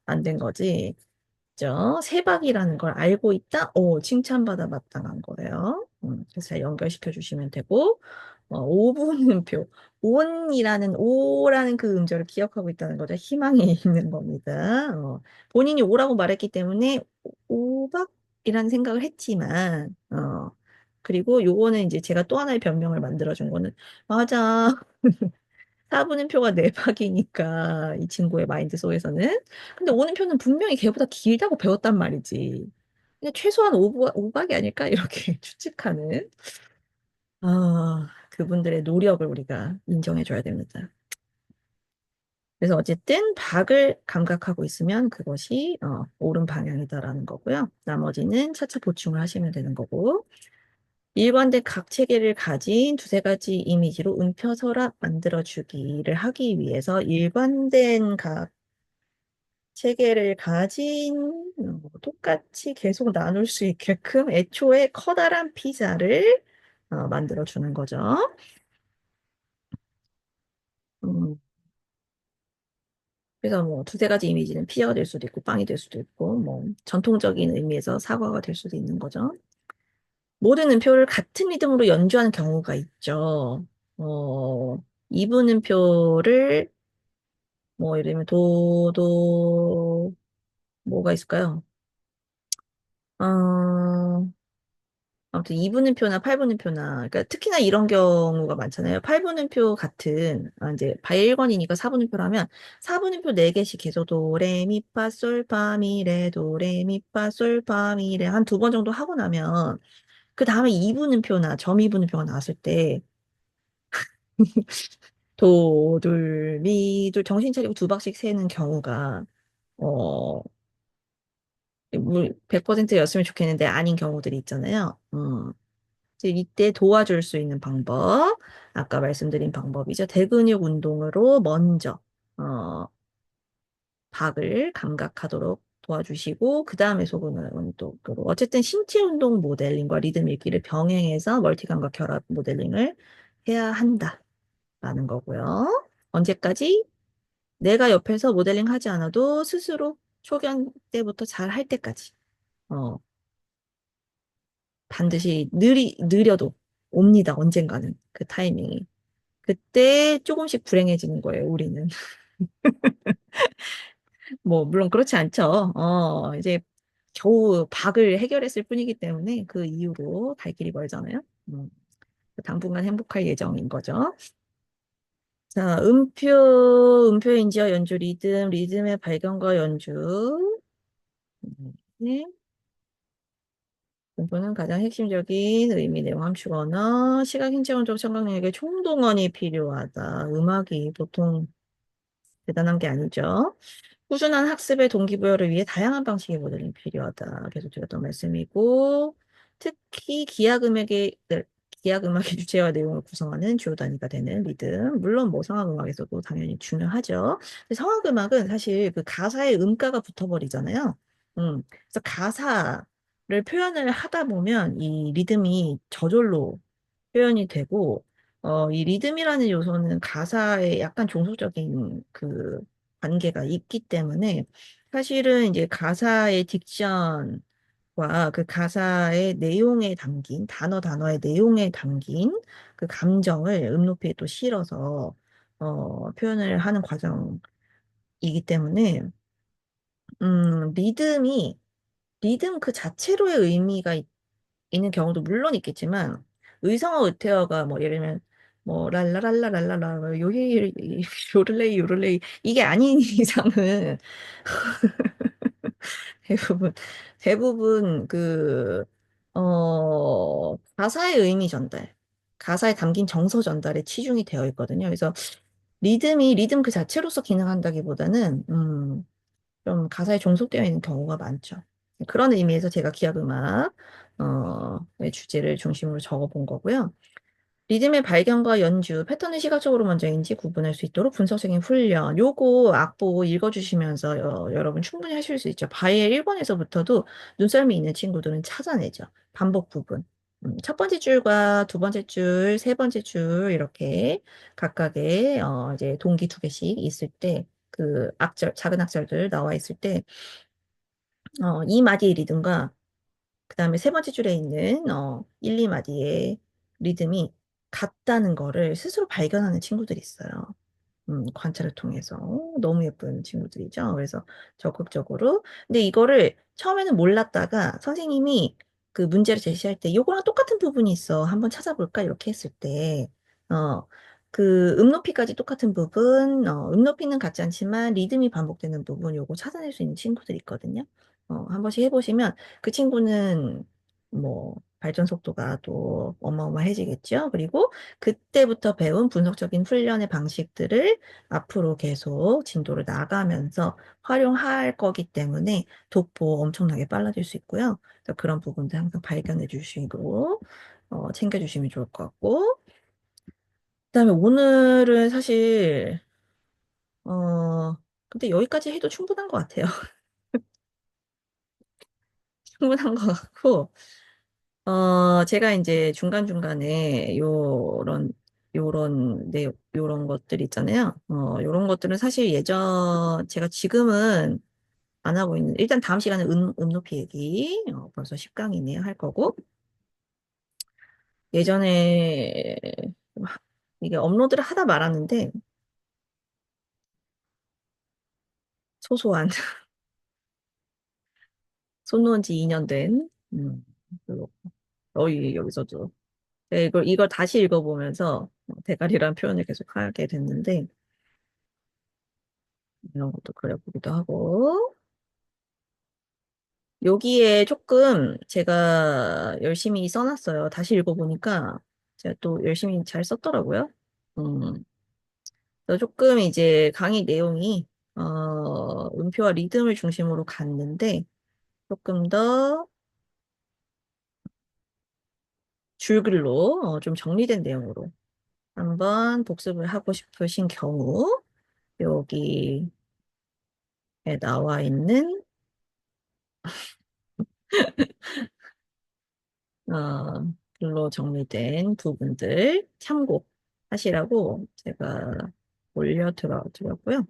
안 된 거지. 죠. 세박이라는 걸 알고 있다? 오, 칭찬받아 마땅한 거예요. 그래서 잘 연결시켜 주시면 되고, 5분음표. 온이라는, 오라는 그 음절을 기억하고 있다는 거죠. 희망이 있는 겁니다. 본인이 오라고 말했기 때문에 오박이라는 생각을 했지만, 그리고 요거는 이제 제가 또 하나의 변명을 만들어준 거는, 맞아. 4분음표가 4박이니까 이 친구의 마인드 속에서는. 근데 오는표는 분명히 걔보다 길다고 배웠단 말이지. 근데 최소한 5박이 아닐까? 이렇게 추측하는 그분들의 노력을 우리가 인정해줘야 됩니다. 그래서 어쨌든 박을 감각하고 있으면 그것이 옳은 방향이다라는 거고요. 나머지는 차차 보충을 하시면 되는 거고. 일관된 각 체계를 가진 두세 가지 이미지로 음표서랍 만들어주기를 하기 위해서 일관된 각 체계를 가진 똑같이 계속 나눌 수 있게끔 애초에 커다란 피자를 만들어주는 거죠. 음, 그래서 뭐 두세 가지 이미지는 피자가 될 수도 있고 빵이 될 수도 있고 뭐 전통적인 의미에서 사과가 될 수도 있는 거죠. 모든 음표를 같은 리듬으로 연주하는 경우가 있죠. 이분음표를 뭐 예를 들면 도도 뭐가 있을까요? 어, 아무튼 2분음표나 8분음표나 그러니까 특히나 이런 경우가 많잖아요. 8분음표 같은 이제 바일권이니까 4분음표라면 4분음표 4개씩 계속 도레미파솔파미레 도레미파솔파미레 한 2번 정도 하고 나면 그 다음에 2분음표나 점이분음표가 나왔을 때 도, 둘, 미, 둘 정신 차리고 2박씩 세는 경우가 어 100%였으면 좋겠는데 아닌 경우들이 있잖아요. 이제 이때 도와줄 수 있는 방법, 아까 말씀드린 방법이죠. 대근육 운동으로 먼저 어, 박을 감각하도록 도와주시고 그 다음에 소근을 운동으로 어쨌든 신체 운동 모델링과 리듬 읽기를 병행해서 멀티 감각 결합 모델링을 해야 한다라는 거고요. 언제까지? 내가 옆에서 모델링 하지 않아도 스스로 초견 때부터 잘 할 때까지. 어, 반드시 느려도 옵니다. 언젠가는 그 타이밍이. 그때 조금씩 불행해지는 거예요, 우리는. 뭐, 물론 그렇지 않죠. 이제 겨우 박을 해결했을 뿐이기 때문에 그 이후로 갈 길이 멀잖아요. 음, 당분간 행복할 예정인 거죠. 자, 음표인지어 연주 리듬, 리듬의 발견과 연주. 네. 음표는 가장 핵심적인 의미, 내용, 함축, 언어, 시각, 신체, 운동, 청각력에게 총동원이 필요하다. 음악이 보통 대단한 게 아니죠. 꾸준한 학습의 동기부여를 위해 다양한 방식의 모델링이 필요하다. 계속 드렸던 말씀이고, 특히 기악음악의 주제와 내용을 구성하는 주요 단위가 되는 리듬. 물론 뭐 성악음악에서도 당연히 중요하죠. 근데 성악음악은 사실 그 가사에 음가가 붙어버리잖아요. 그래서 가사를 표현을 하다 보면 이 리듬이 저절로 표현이 되고, 이 리듬이라는 요소는 가사에 약간 종속적인 그 관계가 있기 때문에 사실은 이제 가사의 딕션과 그 가사의 내용에 담긴 단어의 내용에 담긴 그 감정을 음높이에 또 실어서 표현을 하는 과정이기 때문에 리듬이 리듬 그 자체로의 의미가 있는 경우도 물론 있겠지만 의성어 의태어가 뭐 예를 들면 뭐 랄라랄라랄라라 뭐 요히 요를레이 요를레이 이게 아닌 이상은 대부분 대부분 그 가사의 의미 전달, 가사에 담긴 정서 전달에 치중이 되어 있거든요. 그래서 리듬 그 자체로서 기능한다기보다는, 좀 가사에 종속되어 있는 경우가 많죠. 그런 의미에서 제가 기악음악, 의 주제를 중심으로 적어본 거고요. 리듬의 발견과 연주, 패턴을 시각적으로 먼저인지 구분할 수 있도록 분석적인 훈련. 요거 악보 읽어주시면서 여러분 충분히 하실 수 있죠. 바이엘 1번에서부터도 눈썰미 있는 친구들은 찾아내죠. 반복 부분. 첫 번째 줄과 두 번째 줄, 세 번째 줄 이렇게 각각의 이제 동기 두 개씩 있을 때 그 악절, 작은 악절들 나와 있을 때 이 마디의 리듬과 그 다음에 세 번째 줄에 있는 1, 2마디의 리듬이 같다는 거를 스스로 발견하는 친구들이 있어요. 관찰을 통해서. 너무 예쁜 친구들이죠. 그래서 적극적으로. 근데 이거를 처음에는 몰랐다가 선생님이 그 문제를 제시할 때 요거랑 똑같은 부분이 있어. 한번 찾아볼까? 이렇게 했을 때, 어, 그 높이까지 똑같은 부분, 높이는 같지 않지만 리듬이 반복되는 부분 요거 찾아낼 수 있는 친구들이 있거든요. 한 번씩 해보시면 그 친구는 뭐 발전 속도가 또 어마어마해지겠죠. 그리고 그때부터 배운 분석적인 훈련의 방식들을 앞으로 계속 진도를 나가면서 활용할 거기 때문에 독보 엄청나게 빨라질 수 있고요. 그래서 그런 부분들 항상 발견해 주시고, 챙겨주시면 좋을 것 같고. 그다음에 오늘은 사실, 어, 근데 여기까지 해도 충분한 것 같아요. 충분한 것 같고, 제가 이제 중간중간에 요런 것들 있잖아요. 요런 것들은 사실 제가 지금은 안 하고 있는, 일단 다음 시간에 높이 얘기, 벌써 10강이네요. 할 거고. 예전에, 이게 업로드를 하다 말았는데, 소소한, 손 놓은 지 2년 된, 그리고 여기서도. 네, 이걸 다시 읽어보면서 대가리라는 표현을 계속 하게 됐는데, 이런 것도 그려보기도 하고, 여기에 조금 제가 열심히 써놨어요. 다시 읽어보니까 제가 또 열심히 잘 썼더라고요. 음, 그래서 조금 이제 강의 내용이, 음표와 리듬을 중심으로 갔는데, 조금 더 줄글로, 좀 정리된 내용으로 한번 복습을 하고 싶으신 경우, 여기에 나와 있는, 글로 정리된 부분들 참고하시라고 제가 올려드렸고요.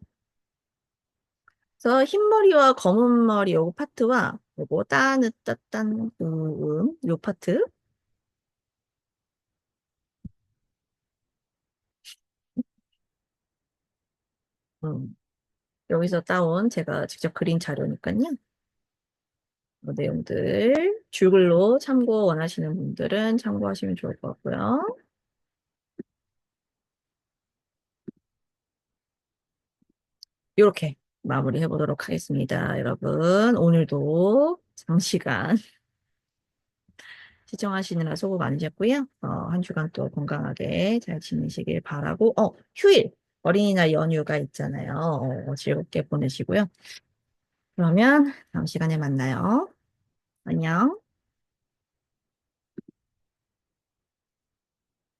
그래서 흰머리와 검은머리 요거 파트와 요거 따뜻한 요 파트, 음, 여기서 따온 제가 직접 그린 자료니까요. 그 내용들 줄글로 참고 원하시는 분들은 참고하시면 좋을 것 같고요. 이렇게 마무리해 보도록 하겠습니다. 여러분, 오늘도 장시간 시청하시느라 수고 많으셨고요. 한 주간 또 건강하게 잘 지내시길 바라고, 휴일, 어린이날 연휴가 있잖아요. 즐겁게 보내시고요. 그러면 다음 시간에 만나요. 안녕.